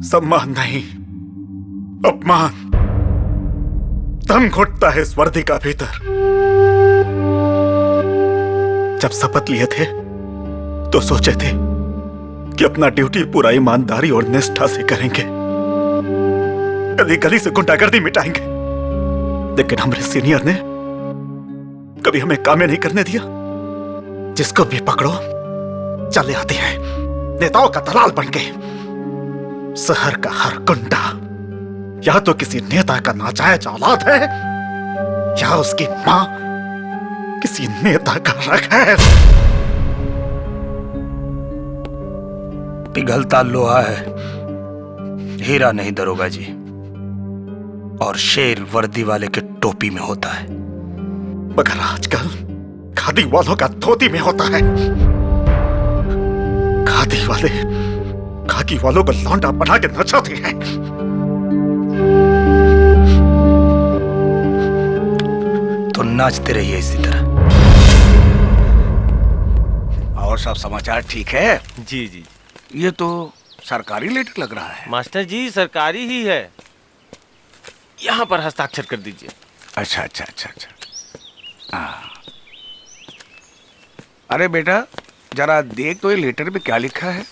सम्मान नहीं, अपमान। दम घुटता है इस वर्दी का भीतर। जब शपथ लिए थे तो सोचे थे कि अपना ड्यूटी पूरा ईमानदारी और निष्ठा से करेंगे, गली गली से गुंडागर्दी मिटाएंगे। लेकिन हमारे सीनियर ने कभी हमें कामें नहीं करने दिया। जिसको भी पकड़ो चले आते हैं नेताओं का दलाल बन के। शहर का हर गुंडा या तो किसी नेता का नाजायज औलाद है या उसकी मां किसी नेता का रग है। पिघलता लोहा है, हीरा नहीं दरोगा जी। और शेर वर्दी वाले के टोपी में होता है, मगर आजकल खादी वालों का धोती में होता है। खादी वाले खाकी वालों को लौंडा बना के नचाते हैं। तो नाचते रहिए इसी तरह। और सब समाचार ठीक है? जी जी। ये तो सरकारी लेटर लग रहा है। मास्टर जी, सरकारी ही है। यहाँ पर हस्ताक्षर कर दीजिए। अच्छा अच्छा अच्छा अच्छा। हाँ। अरे बेटा, जरा देख तो ये लेटर पे क्या लिखा है।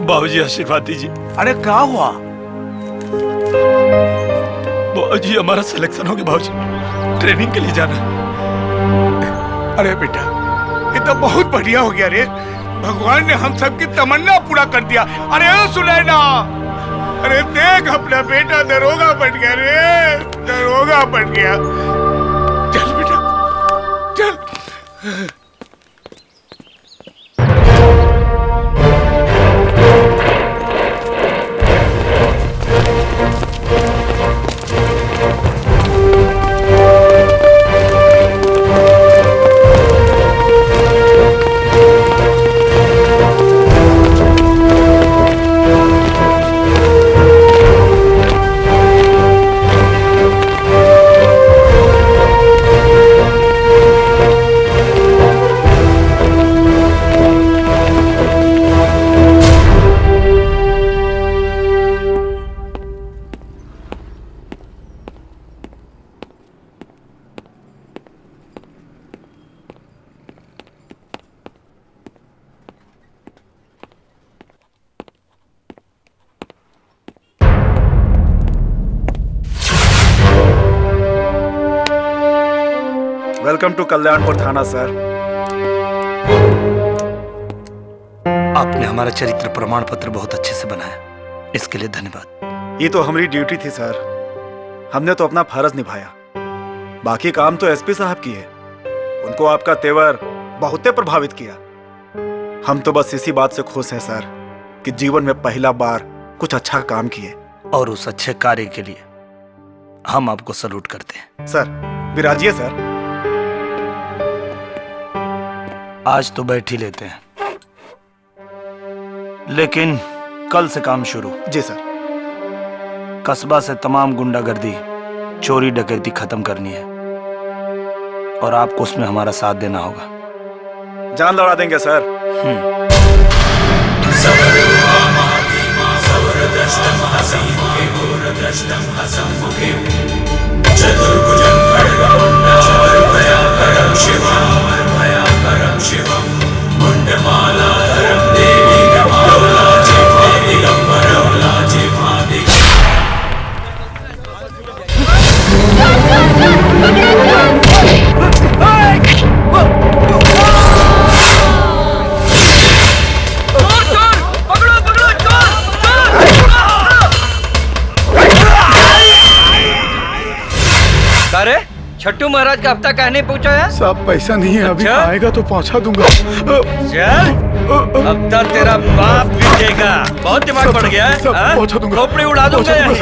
बाबूजी आशीर्वाद दीजिए। अरे क्या हुआ? बाबूजी हमारा सिलेक्शन हो गया बाबूजी, ट्रेनिंग के लिए जाना। अरे बेटा, ये तो बहुत बढ़िया हो गया रे। भगवान ने हम सबकी तमन्ना पूरा कर दिया। अरे ओ सुनैना, अरे देख अपना बेटा दरोगा बन गया रे, दरोगा बन गया। चल बेटा चल। वेलकम टू कल्याणपुर थाना सर। आपने हमारा चरित्र प्रमाण पत्र बहुत अच्छे से बनाया, इसके लिए धन्यवाद। ये तो हमारी ड्यूटी थी सर, हमने तो अपना फर्ज निभाया। बाकी काम तो एसपी साहब की है, उनको आपका तेवर बहुत प्रभावित किया। हम तो बस इसी बात से खुश हैं सर कि जीवन में पहला बार कुछ अच्छा काम किए। और उस अच्छे कार्य के लिए हम आपको सलूट करते हैं। सर विराजिए सर। आज तो बैठ ही लेते हैं, लेकिन कल से काम शुरू। जी सर। कस्बा से तमाम गुंडागर्दी, चोरी डकैती खत्म करनी है और आपको उसमें हमारा साथ देना होगा। जान लड़ा देंगे सर। अरे छट्टू महाराज का हफ्ता कहने पहुंचा है? साहब पैसा नहीं है अभी, आएगा तो पहुंचा दूंगा। चल हफ्ता तेरा बाप भी देगा। बहुत दिमाग बढ़ गया है। पहुंचा दूंगा। खोपड़ी उड़ा दूंगा यहीं।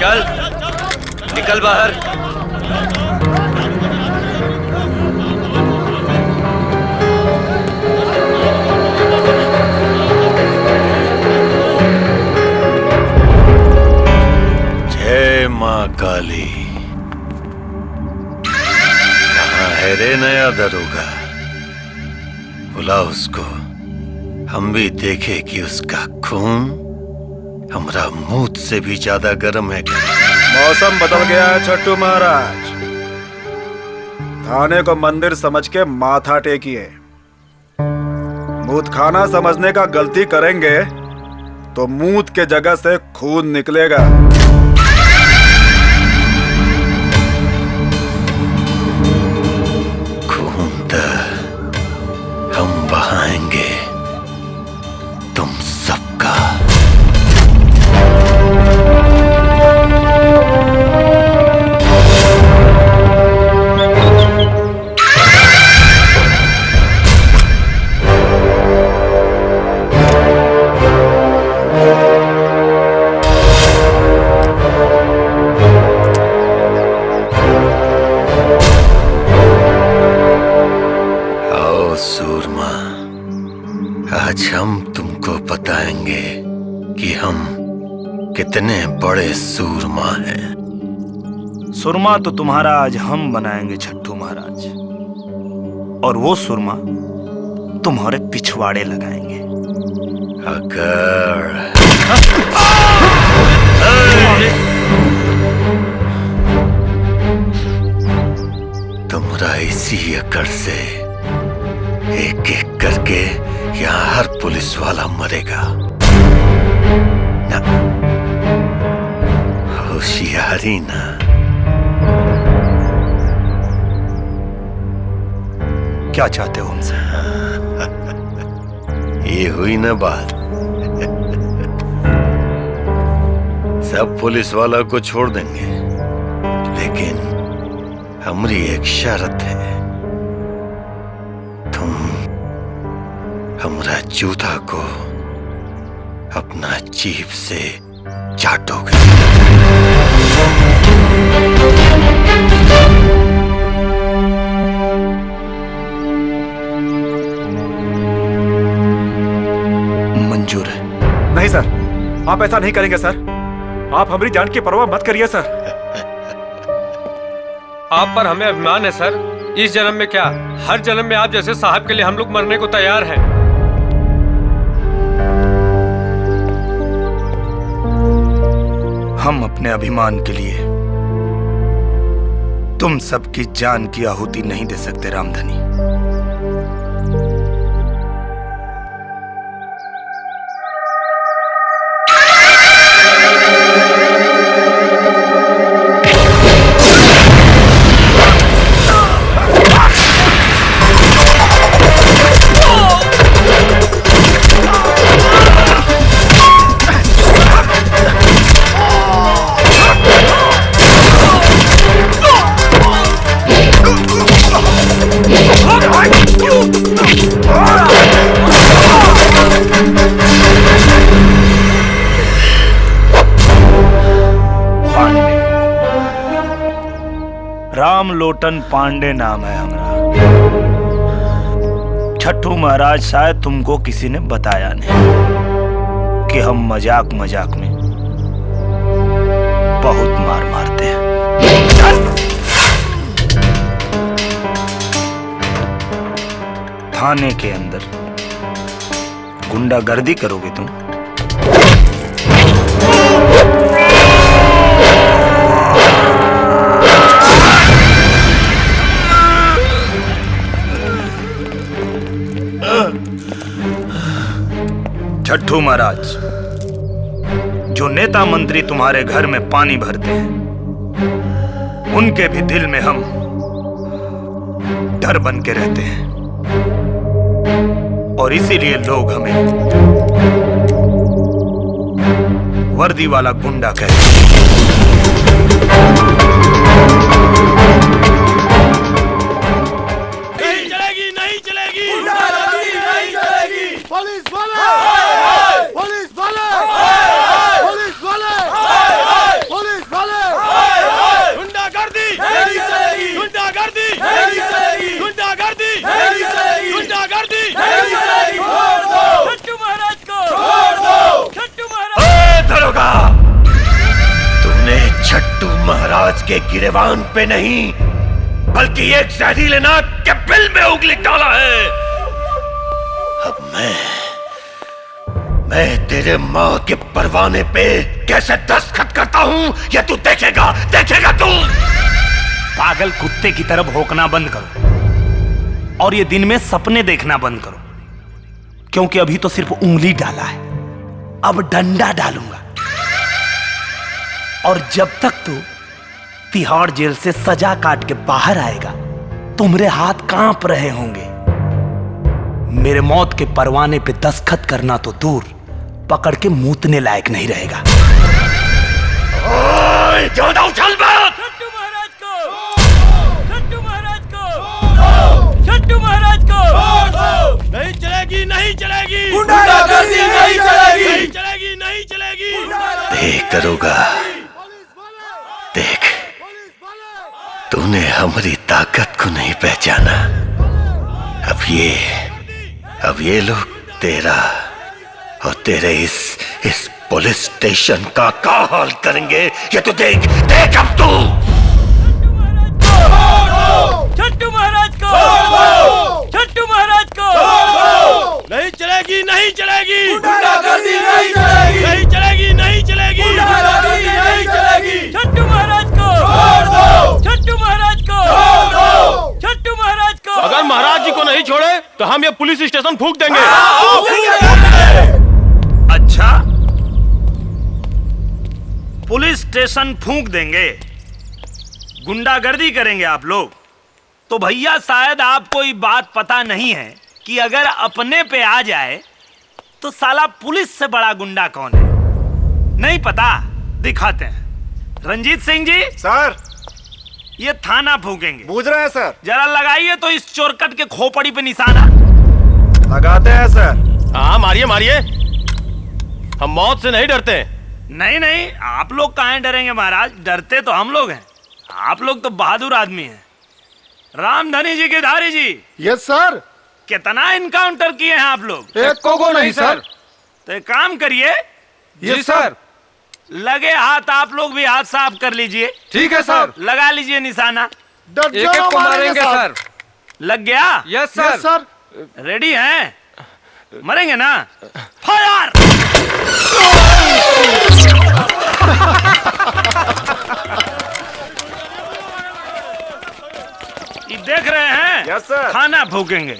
चल निकल बाहर। जय माँ काली। कहाँ है रे नया दरोगा? बुला उसको, हम भी देखे कि उसका खून हमारा मुंह से भी ज्यादा गर्म है। मौसम बदल गया है छट्टू महाराज, थाने को मंदिर समझ के माथा टेकिए। मूत खाना समझने का गलती करेंगे तो मूत के जगह से खून निकलेगा। खून तो हम बहाएंगे तुम सबका। आज हम तुमको बताएंगे कि हम कितने बड़े सूरमा हैं। सुरमा तो तुम्हारा आज हम बनाएंगे छट्टू महाराज, और वो सुरमा तुम्हारे पिछवाड़े लगाएंगे। अगर तुम्हारा इसी अकड़ से एक एक करके यहाँ हर पुलिस वाला मरेगा ना। होशियारी ना। क्या चाहते हो हमसे? ये हुई ना बात। सब पुलिस वाला को छोड़ देंगे, लेकिन हमारी एक शर्त है, तुम हमारा जूता को अपना जीभ से चाटोगे। मंजूर है। नहीं सर, आप ऐसा नहीं करेंगे सर। आप हमारी जान की परवाह मत करिए सर। आप पर हमें अभिमान है सर। इस जन्म में क्या, हर जन्म में आप जैसे साहब के लिए हम लोग मरने को तैयार हैं। हम अपने अभिमान के लिए तुम सबकी जान की आहुति नहीं दे सकते रामधनी। रामलोटन पांडे नाम है हमारा। छठू महाराज, शायद तुमको किसी ने बताया नहीं कि हम मजाक मजाक में बहुत मार मारते हैं। थाने के अंदर गुंडागर्दी करोगे तुम? छठू महाराज, जो नेता मंत्री तुम्हारे घर में पानी भरते हैं, उनके भी दिल में हम डर बन के रहते हैं, और इसीलिए लोग हमें वर्दी वाला गुंडा कहते हैं। नहीं चलेगी, नहीं चलेगी, नहीं चलेगी। पुलिस वाले, पुलिस वाले, पुलिस वाले, पुलिस वाले, गुंडागर्दी नहीं चलेगी, गुंडागर्दी नहीं चलेगी, गुंडागर्दी नहीं चलेगी, गुंडागर्दी नहीं चलेगी। छोड़ दो छठू महाराज को, छोड़ दो छठू महाराज। ए दरोगा, तुमने छठू महाराज के गिरेबान पे नहीं, बल्कि एक जहरीले नाग के बिल में उंगली डाला है। अब मैं तेरे माँ के परवाने पे कैसे दस्तखत करता हूँ, ये तू देखेगा, देखेगा तू। पागल कुत्ते की तरह भौंकना बंद करो, और ये दिन में सपने देखना बंद करो, क्योंकि अभी तो सिर्फ उंगली डाला है, अब डंडा डालूंगा। और जब तक तू तिहाड़ जेल से सजा काट के बाहर आएगा, तुम्हारे हाथ कांप रहे होंगे। मेरे मौत के परवाने पे दस्तखत करना तो दूर, पकड़ के मूतने लायक नहीं रहेगा। ओए, ज्यादा उछल मत। छठू महाराज को, छठू महाराज को, छठू महाराज को। नहीं चलेगी, नहीं चलेगी, गुंडागर्दी नहीं चलेगी, नहीं चलेगी, नहीं चलेगी। देख दरोगा, देख, तूने हमारी ताकत को नहीं पहचाना। अब ये लोग तेरा और तेरे इस पुलिस स्टेशन का क्या हाल करेंगे, ये तो देख, देख अब तू। छठू महाराज को, छठू महाराज को। नहीं चलेगी, नहीं चलेगी, गुंडागर्दी नहीं चलेगी, नहीं चलेगी, नहीं चलेगी, गुंडागर्दी नहीं चलेगी। छठू महाराज को, छठू महाराज को, छठू महाराज को। अगर महाराज जी को नहीं छोड़े तो हम ये पुलिस स्टेशन फूंक देंगे। अच्छा, पुलिस स्टेशन फूंक देंगे, गुंडागर्दी करेंगे आप लोग? तो भैया शायद आपको ये बात पता नहीं है कि अगर अपने पे आ जाए तो साला पुलिस से बड़ा गुंडा कौन है। नहीं पता? दिखाते हैं। रंजीत सिंह जी। सर। ये थाना फूकेंगे। बूझ रहे हैं सर। जरा लगाइए तो इस चोरकट के खोपड़ी पे निशाना। लगाते हैं सर। हाँ मारिए मारिए, हम मौत से नहीं डरते। नहीं नहीं, आप लोग काहे डरेंगे महाराज, डरते तो हम लोग हैं। आप लोग तो बहादुर आदमी हैं। रामधनी जी के धारी जी। Yes sir. कितना इनकाउंटर किए हैं आप लोग? एक को नहीं सर। तो एक काम करिए। जी सर। लगे हाथ आप लोग भी हाथ साफ कर लीजिए। ठीक है सर। लगा लीजिए निशाना। एक को मारेंगे सर। लग गया? Yes sir. रेडी हैं? मरेंगे ना? फायर! ये देख रहे हैं? Yes sir. खाना फूकेंगे।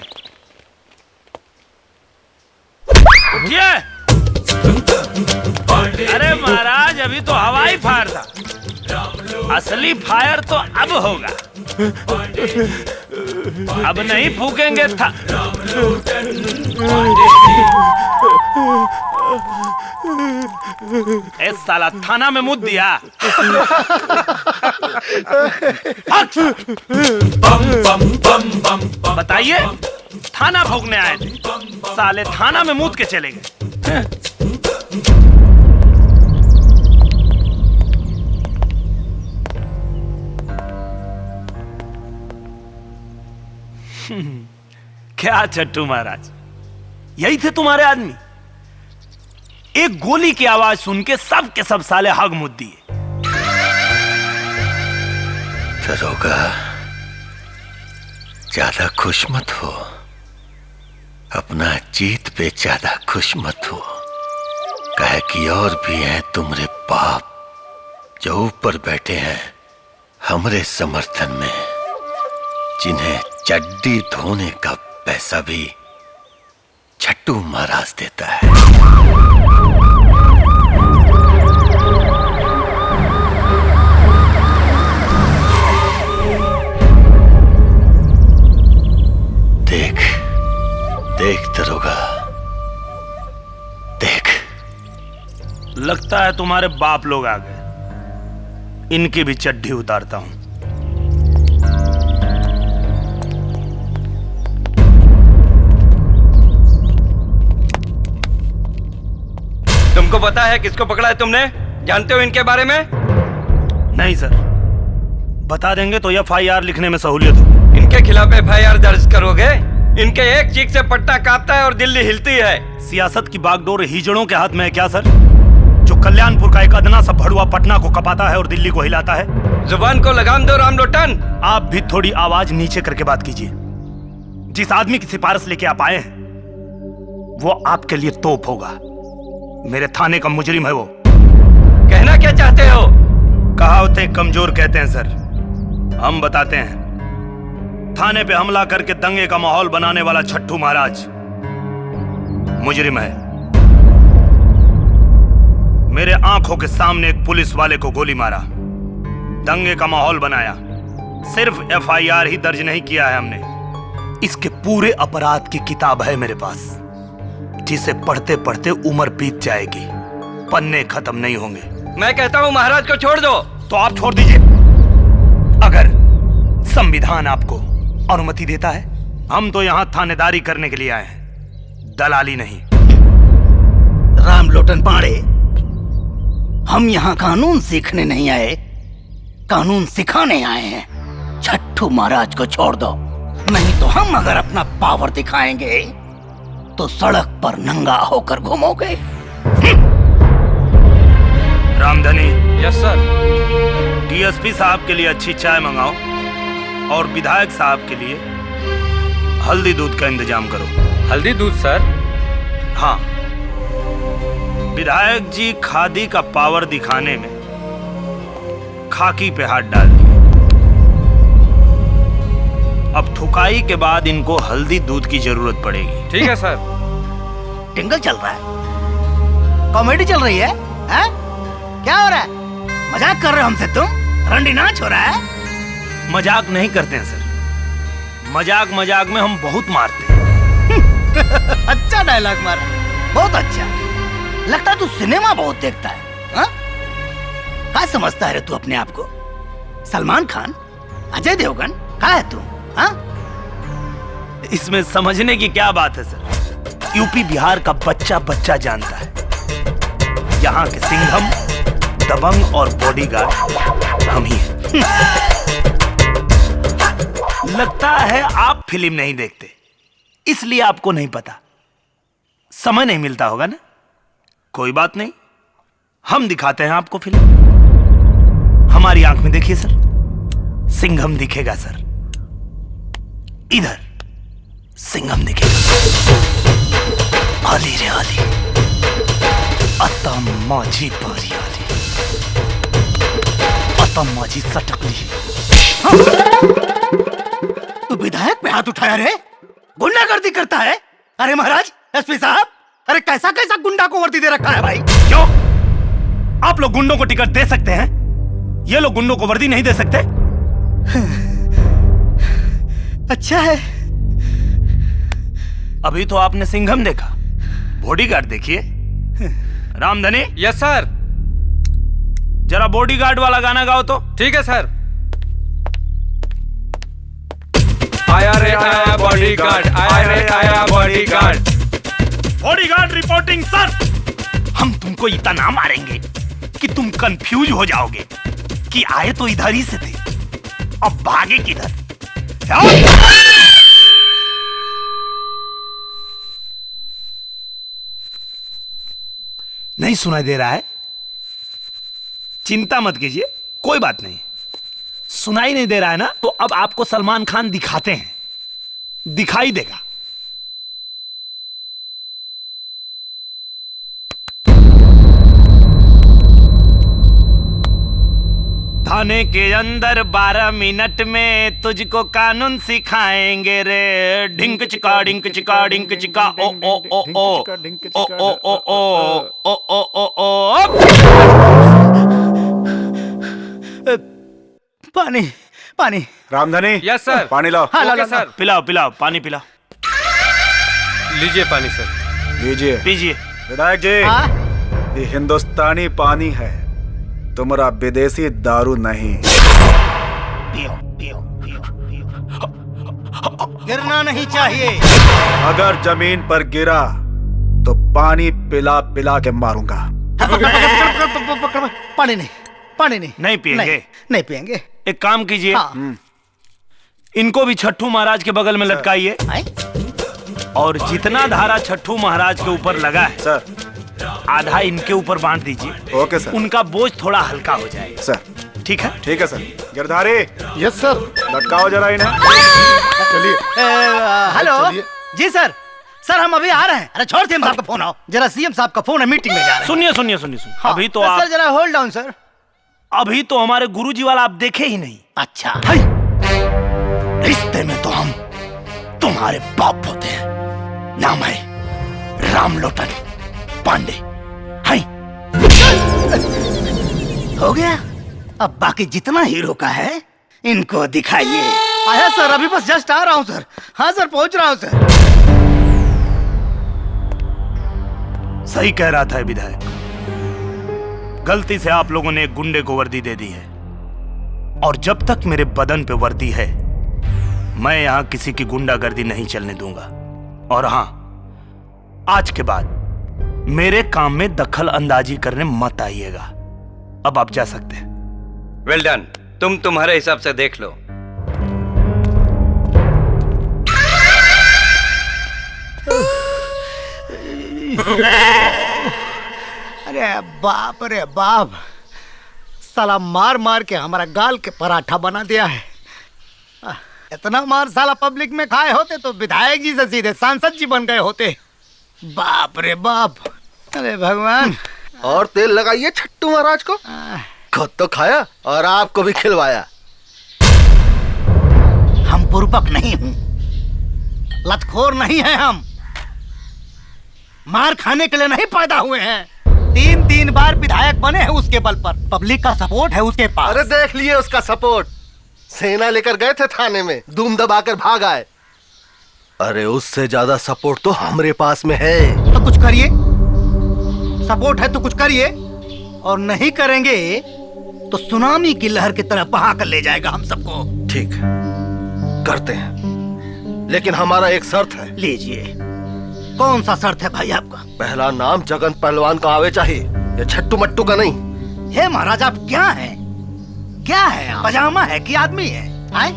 उठिए। अरे महाराज, अभी तो हवाई फायर था, असली फायर तो अब होगा। अब नहीं फूकेंगे था। ए साला, थाना में मुद्द दिया। बताइए, थाना फूकने आए थे, साले थाना में मुद्द के चले गए। क्या चट्टू महाराज, यही थे तुम्हारे आदमी? एक गोली की आवाज सुन के सब के सब साले हग मुद्द दिए। दरोगा, ज्यादा खुश मत हो, अपना जीत पे ज्यादा खुश मत हो। कहे कि और भी हैं तुम्हारे बाप जो ऊपर बैठे हैं हमरे समर्थन में, जिन्हें चड्डी धोने का पैसा भी छट्टू महाराज देता है। देख देख दरोगा, देख। लगता है तुम्हारे बाप लोग आ गए। इनकी भी चड्डी उतारता हूं। तुमको पता है किसको पकड़ा है तुमने? जानते हो इनके बारे में? नहीं सर, बता देंगे तो FIR लिखने में सहूलियत होगी। इनके खिलाफ FIR दर्ज करोगे? इनके एक चीख से पट्टा कांपता है और दिल्ली हिलती है। सियासत की बागडोर हिजड़ों के हाथ में है क्या सर, जो कल्याणपुर का एक अदना सा भड़ुआ पटना को कपाता है और दिल्ली को हिलाता है? जुबान को लगाम दो राम लोटन। आप भी थोड़ी आवाज नीचे करके बात कीजिए। जिस आदमी की सिफारिश लेके आप आए हैं वो आपके लिए तोप होगा। मेरे थाने का मुजरिम है वो। कहना क्या चाहते हो? कहावतें कमजोर कहते हैं सर, हम बताते हैं। थाने पे हमला करके दंगे का माहौल बनाने वाला छट्टू महाराज मुजरिम है। मेरे आंखों के सामने एक पुलिस वाले को गोली मारा, दंगे का माहौल बनाया। सिर्फ FIR ही दर्ज नहीं किया है हमने, इसके पूरे अपराध की किताब है मेरे पास, जिसे पढ़ते पढ़ते उम्र बीत जाएगी, पन्ने खत्म नहीं होंगे। मैं कहता हूँ महाराज को छोड़ दो। तो आप छोड़ दीजिए, अगर संविधान आपको अनुमति देता है। हम तो यहाँ थानेदारी करने के लिए आए हैं, दलाली नहीं। राम लोटन पांडे, हम यहाँ कानून सीखने नहीं आए, कानून सिखाने आए हैं। छट्टू महाराज को छोड़ दो, नहीं तो हम अगर अपना पावर दिखाएंगे तो सड़क पर नंगा होकर घूमोगे। रामधनी। Yes sir. DSP साहब के लिए अच्छी चाय मंगाओ और विधायक साहब के लिए हल्दी दूध का इंतजाम करो। हल्दी दूध सर? हाँ, विधायक जी खादी का पावर दिखाने में खाकी पे हाथ डाल दिए। अब थुकाई के बाद इनको हल्दी दूध की जरूरत पड़ेगी। ठीक है सर। टिंगल चल रहा है, कॉमेडी चल रही है, हैं? क्या हो रहा है? मजाक कर रहे हो हमसे तुम? रंडी नाच हो रहा है? मजाक नहीं करते हैं सर, मजाक मजाक में हम बहुत मारते हैं। अच्छा डायलॉग मारा, बहुत अच्छा। लगता है तू सिनेमा बहुत देखता है, हा? क्या समझता है रे तू अपने आप को? सलमान खान, अजय देवगन, क्या है तू? हाँ? इसमें समझने की क्या बात है सर? यूपी बिहार का बच्चा बच्चा जानता है, यहाँ के सिंघम, दबंग और बॉडीगार्ड हम ही हैं। लगता है आप फिल्म नहीं देखते, इसलिए आपको नहीं पता। समय नहीं मिलता होगा ना? कोई बात नहीं, हम दिखाते हैं आपको फिल्म। हमारी आंख में देखिए सर, सिंघम दिखेगा सर। इधर सिंघम दिखेगा। आली रे आली, अत्ता माझी बारी आली, अत्ता माझी सटकली। तू विधायक पे हाथ उठाया रे? गुंडागर्दी करता है? अरे महाराज, एसपी साहब, अरे कैसा कैसा गुंडा को वर्दी दे रखा है भाई? क्यों? आप लोग गुंडों को टिकट दे सकते हैं, ये लोग गुंडों को वर्दी नहीं दे सकते? अच्छा है। अभी तो आपने सिंघम देखा, बॉडीगार्ड देखिए। रामधनी। Yes sir. जरा बॉडीगार्ड वाला गाना गाओ तो। ठीक है सर। आया रे आया बॉडीगार्ड, आया रे आया बॉडीगार्ड। Bodyguard reporting sir. हम तुमको इतना मारेंगे कि तुम कंफ्यूज हो जाओगे कि आए तो इधर ही से थे, अब भागे किधर। नहीं सुनाई दे रहा है? चिंता मत कीजिए, कोई बात नहीं। सुनाई नहीं दे रहा है ना, तो अब आपको सलमान खान दिखाते हैं, दिखाई देगा। थाने के अंदर 12 मिनट में तुझको कानून सिखाएंगे रे। ढिंक चिका डिंक चिका डिंक चिका ओ ओ ओ ओ ओ ओ ओ ओ ओ ओ ओ। पानी पानी। रामधनी। Yes sir. पानी लाओ। हाँ, ओके सर। पिलाओ पिलाओ, पानी पिलाओ। लीजिए पानी सर। लीजिए। पीजिए। विधायक जी, ये हिंदुस्तानी पानी है, तुम्हारा विदेशी दारू नहीं। पियो पियो पियो पियो। गिरना नहीं चाहिए। अगर जमीन पर गिरा तो पानी पिला पिला के मारूंगा। पानी नहीं, पानी नहीं। नहीं पिएंगे? नहीं पिएंगे। एक काम कीजिए, इनको भी छठू महाराज के बगल में लटकाइए, और जितना धारा छठू महाराज के ऊपर लगा है सर, आधा इनके ऊपर बांध दीजिए। Okay sir. उनका बोझ थोड़ा हल्का हो जाएगा सर। ठीक है? ठीक है सर। गिरधारी। Yes sir. लटकाओ जरा इन्हें। चलिए। हेलो चलिए। जी सर, सर हम अभी आ रहे हैं। अरे छोड़ सीएम साहब का फोन आओ, जरा सीएम साहब का फोन है, मीटिंग में जा रहे हैं। सुनिए सुनिए सुनिए सुनिए। हाँ, अभी तो सर आप जरा होल्ड डाउन सर। अभी तो हमारे गुरुजी वाला आप देखे ही नहीं। अच्छा। रिश्ते में तो हम तुम्हारे बाप होते हैं। नाम है रामलोटन पांडे। हो गया? अब बाकी जितना हीरो का है इनको दिखाइए। आया सर, अभी बस जस्ट आ रहा हूँ सर। हाँ सर, पहुंच रहा हूँ सर। सही कह रहा था विधायक, गलती से आप लोगों ने एक गुंडे को वर्दी दे दी है, और जब तक मेरे बदन पे वर्दी है मैं यहां किसी की गुंडागर्दी नहीं चलने दूंगा। और हां, आज के बाद मेरे काम में दखल अंदाजी करने मत आइएगा। अब आप जा सकते हैं। Well done. तुम तुम्हारे हिसाब से देख लो। अरे बाप रे बाप, साला मार मार के हमारा गाल के पराठा बना दिया है। इतना मार साला पब्लिक में खाए होते तो विधायक जी से सीधे सांसद जी बन गए होते। बाप रे बाप। अरे भगवान। और तेल लगाइए छट्टू महाराज को। खुद तो खाया और आपको भी खिलवाया। हम बुर्बक नहीं हूं, लतखोर नहीं है हम। मार खाने के लिए नहीं पैदा हुए हैं। 3 बार विधायक बने हैं उसके बल पर। पब्लिक का सपोर्ट है उसके पास। अरे देख लिए उसका सपोर्ट। सेना लेकर गए थे थाने में, धूम दबाकर भाग आए। अरे उससे ज्यादा सपोर्ट तो हमारे पास में है। तो कुछ करिए। सपोर्ट है तो कुछ करिए, और नहीं करेंगे तो सुनामी की लहर की तरह बहा कर ले जाएगा हम सबको। ठीक है, करते हैं, लेकिन हमारा एक शर्त है। लीजिए। कौन सा शर्त है भाई आपका? पहला नाम जगन पहलवान का आवे चाहिए, ये छट्टू मट्टू का नहीं। हे महाराज, आप क्या हैं? क्या है? पजामा है कि आदमी है? आए?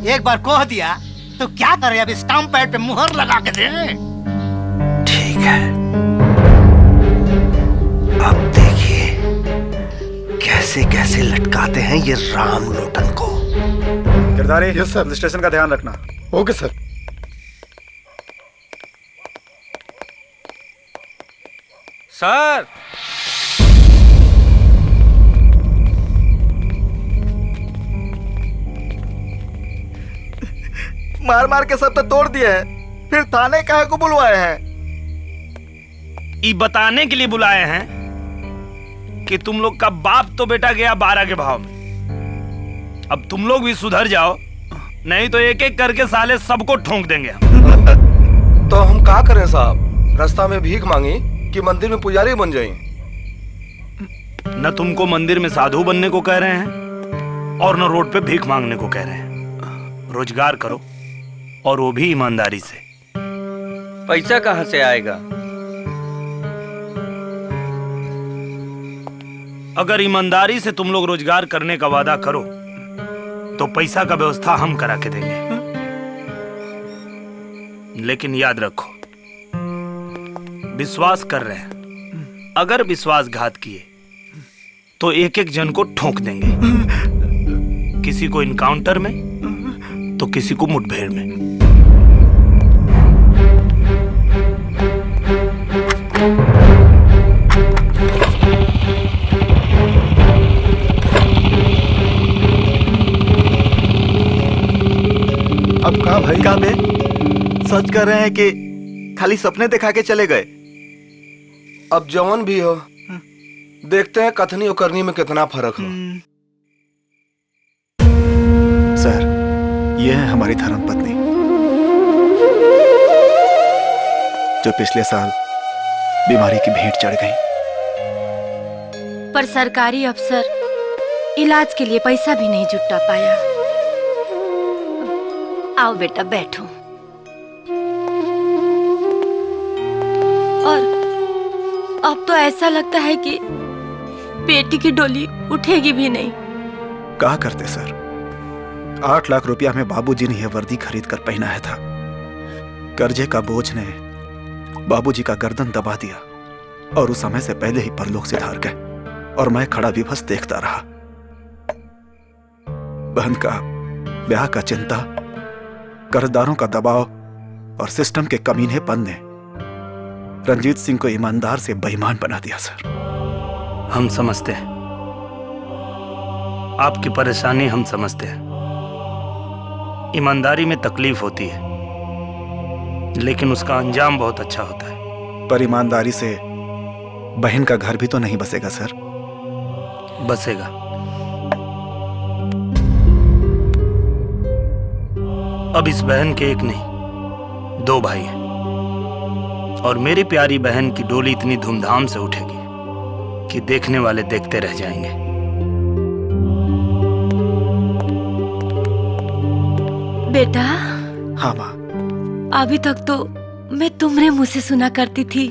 एक बार कह दिया तो क्या करे? अब स्टाम्प पैड पे मुहर लगा के दे। ठीक है, अब देखिए कैसे कैसे लटकाते हैं ये राम लोटन को। गिरधारी, यस सर, स्टेशन का ध्यान रखना। Okay sir. सर, मार मार के सब तो तोड़ दिए हैं, फिर थाने काहे को बुलवाए हैं? ये बताने के लिए बुलाए हैं कि तुम लोग का बाप तो बेटा गया 12 के भाव में। अब तुम लोग भी सुधर जाओ, नहीं तो एक एक करके साले सबको ठोंक देंगे हम। तो हम क्या करें साहब? रास्ता में भीख मांगी कि मंदिर में पुजारी बन जाएं? न तुमको मंदिर में साधु बनने को कह रहे हैं और न रोड पे भीख मांगने को कह रहे हैं। रोजगार करो, और वो भी ईमानदारी से। पैसा कहाँ से आएगा? अगर ईमानदारी से तुम लोग रोजगार करने का वादा करो तो पैसा का व्यवस्था हम करा के देंगे। लेकिन याद रखो, विश्वास कर रहे हैं, अगर विश्वासघात किए तो एक एक जन को ठोक देंगे, किसी को इनकाउंटर में तो किसी को मुठभेड़ में। अब कहा भाई? कहा बे? सच कर रहे हैं कि खाली सपने दिखा के चले गए? अब जवान भी हो, देखते हैं कथनी और करनी में कितना फर्क हो। सर, ये है हमारी धर्मपत्नी, जो पिछले साल बीमारी की भेंट चढ़ गई। पर सरकारी अफसर इलाज के लिए पैसा भी नहीं जुटा पाया। आओ बेटा, बैठो। और अब तो ऐसा लगता है कि बेटी की डोली उठेगी भी नहीं। कहा करते सर, 8 लाख रुपया में बाबूजी ने यह वर्दी खरीद कर पहनाया था। कर्जे का बोझ ने बाबूजी का गर्दन दबा दिया और उस समय से पहले ही परलोक से धार गए, और मैं खड़ा विभस देखता रहा। बहन का ब्याह का चिंता, कर्जदारों का दबाव और सिस्टम के कमीनेपन ने रंजीत सिंह को ईमानदार से बेईमान बना दिया सर। हम समझते हैं आपकी परेशानी, हम समझते हैं। ईमानदारी में तकलीफ होती है, लेकिन उसका अंजाम बहुत अच्छा होता है। पर ईमानदारी से बहन का घर भी तो नहीं बसेगा सर। बसेगा। अब इस बहन के एक नहीं 2 भाई हैं, और मेरी प्यारी बहन की डोली इतनी धूमधाम से उठेगी कि देखने वाले देखते रह जाएंगे। बेटा। हाँ माँ। अभी तक तो मैं तुम्हारे मुंह से सुना करती थी,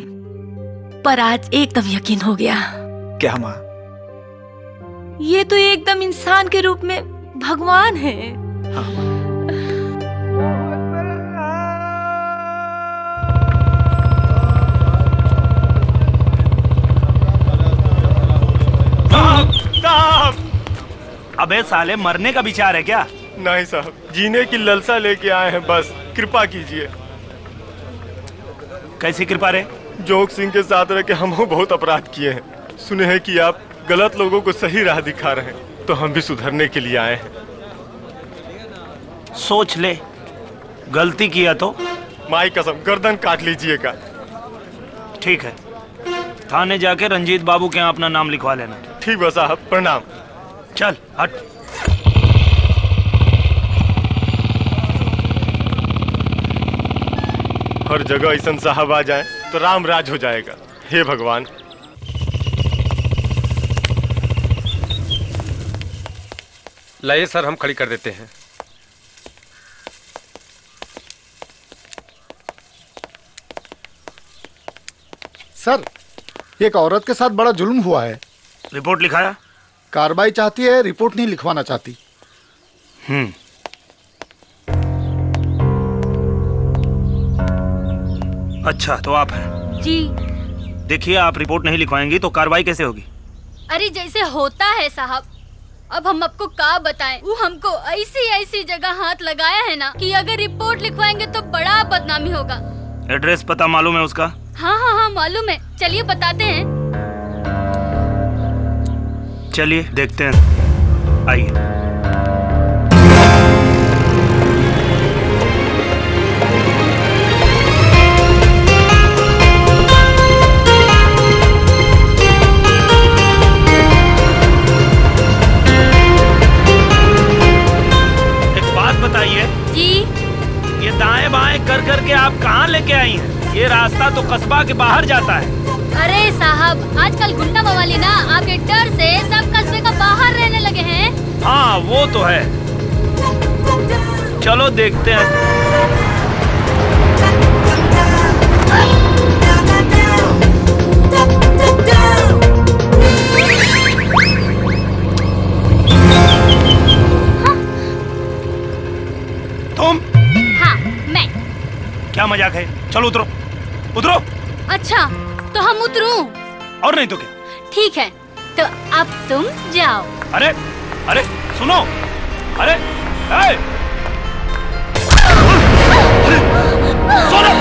पर आज एकदम यकीन हो गया। क्या माँ? ये तो एकदम इंसान के रूप में भगवान है। हाँ। साहब! अबे साले, मरने का विचार है क्या? नहीं साहब, जीने की ललसा लेके आए हैं, बस कृपा कीजिए। कैसी कृपा रे? जोग सिंह के साथ रह के हम बहुत अपराध किए हैं। सुने हैं कि आप गलत लोगों को सही राह दिखा रहे हैं, तो हम भी सुधरने के लिए आए हैं। सोच ले, गलती किया तो माई कसम गर्दन काट लीजिएगा। ठीक है, थाने जाके रंजीत बाबू के यहाँ अपना नाम लिखवा लेना। ठीक है साहब, प्रणाम। चल हट। हर जगह ऐसा साहब आ जाए तो राम राज हो जाएगा। हे भगवान। लाइए सर, हम खड़ी कर देते हैं। सर, एक औरत के साथ बड़ा जुल्म हुआ है। रिपोर्ट लिखाया? कार्रवाई चाहती है, रिपोर्ट नहीं लिखवाना चाहती। अच्छा, तो आप हैं? जी। देखिए, आप रिपोर्ट नहीं लिखवाएंगी तो कार्रवाई कैसे होगी? अरे जैसे होता है साहब, अब हम आपको क्या बताएं। वो हमको ऐसी ऐसी जगह हाथ लगाया है ना कि अगर रिपोर्ट लिखवाएंगे तो बड़ा बदनामी होगा। एड्रेस पता मालूम है उसका? हाँ हाँ हाँ मालूम है, चलिए बताते हैं। चलिए देखते हैं, आइए। एक बात बताइए जी, ये दाएं बाएं कर कर के आप कहाँ लेके आई हैं? ये रास्ता तो कस्बा के बाहर जाता है। अरे साहब, आजकल गुंडा बवाली ना आपके डर से सब कस्बे का बाहर रहने लगे हैं। हाँ वो तो है, चलो देखते हैं। तुम? हाँ मैं। क्या मजाक है? चलो उतरो, उतरो। अच्छा तो हम उतरूं? और नहीं तो क्या? ठीक है, तो अब तुम जाओ। अरे अरे सुनो, अरे सुनो,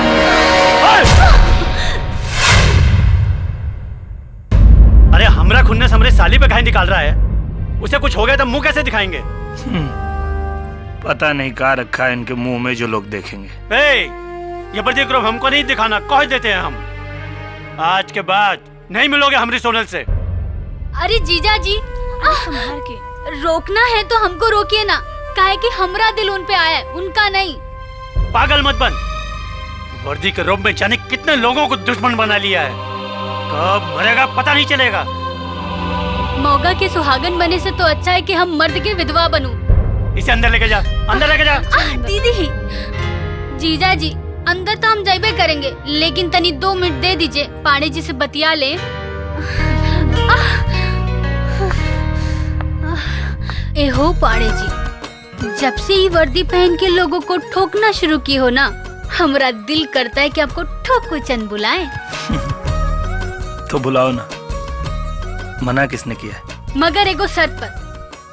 अरे हमरा खुन्नस हमरे साली पे काहे निकाल रहा है? उसे कुछ हो गया तो मुंह कैसे दिखाएंगे? पता नहीं कहाँ रखा है इनके मुंह में जो लोग देखेंगे। ये बर्दी ग्रुप हमको नहीं दिखाना, कह देते हैं हम। आज के बाद नहीं मिलोगे हमरी सोनल से। अरे जीजा जी, संभाल के रोकना है तो हमको रोकिए ना, काहे कि हमरा दिल उन पे आया है, उनका नहीं। पागल मत बन, वर्दी के रूप में जाने कितने लोगों को दुश्मन बना लिया है। कब मरेगा पता नहीं चलेगा। मौगा के सुहागन बने से तो अच्छा है कि हम मर्द के विधवा बनूं। इसे अंदर लेके जा, अंदर लेके जा। दीदी, जीजा जी अंदर तो हम जाइबे करेंगे, लेकिन तनी 2 मिनट दे दीजिए, पांडे जी से बतिया ले। एहो पांडे जी, जब से ये वर्दी पहन के लोगों को ठोकना शुरू की हो ना, हमारा दिल करता है कि आपको ठोको चंद बुलाएं। तो बुलाओ ना, मना किसने किया है? मगर एगो शर्त पर,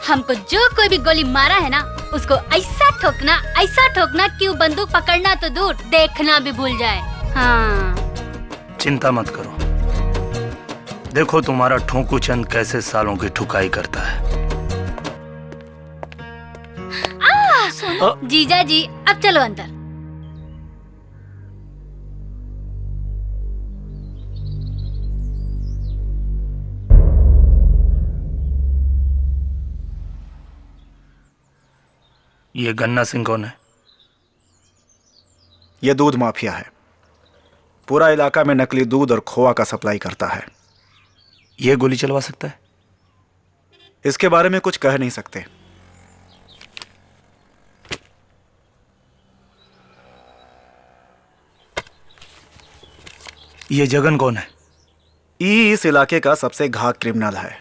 हमको जो कोई भी गोली मारा है ना, उसको ऐसा ठोकना कि वो बंदूक पकड़ना तो दूर, देखना भी भूल जाए। हाँ। चिंता मत करो, देखो तुम्हारा ठोकू चंद कैसे सालों की ठुकाई करता है। जीजा जी अब चलो अंदर। ये गन्ना सिंह कौन है? ये दूध माफिया है, पूरा इलाका में नकली दूध और खोआ का सप्लाई करता है। ये गोली चलवा सकता है? इसके बारे में कुछ कह नहीं सकते। ये जगन कौन है? ई इस इलाके का सबसे घात क्रिमिनल है।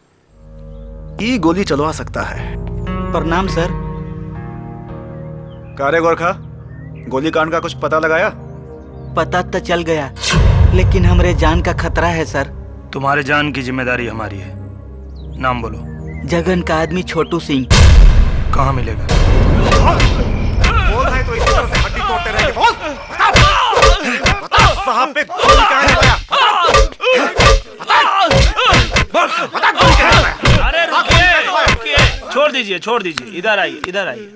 ई गोली चलवा सकता है। प्रणाम सर। कारे गोरखा, गोली कांड का कुछ पता लगाया? पता तो चल गया, लेकिन हमरे जान का खतरा है सर। तुम्हारे जान की जिम्मेदारी हमारी है। नाम बोलो। जगन का आदमी छोटू सिंह। कहाँ मिलेगा? बोल है तो इसी तरह से हड्डी तोड़ते रहेंगे। बोल, बता साहब पे गोली कहाँ लगाया? अरे रुकिए, छोड़ दीजिए, इधर आइए।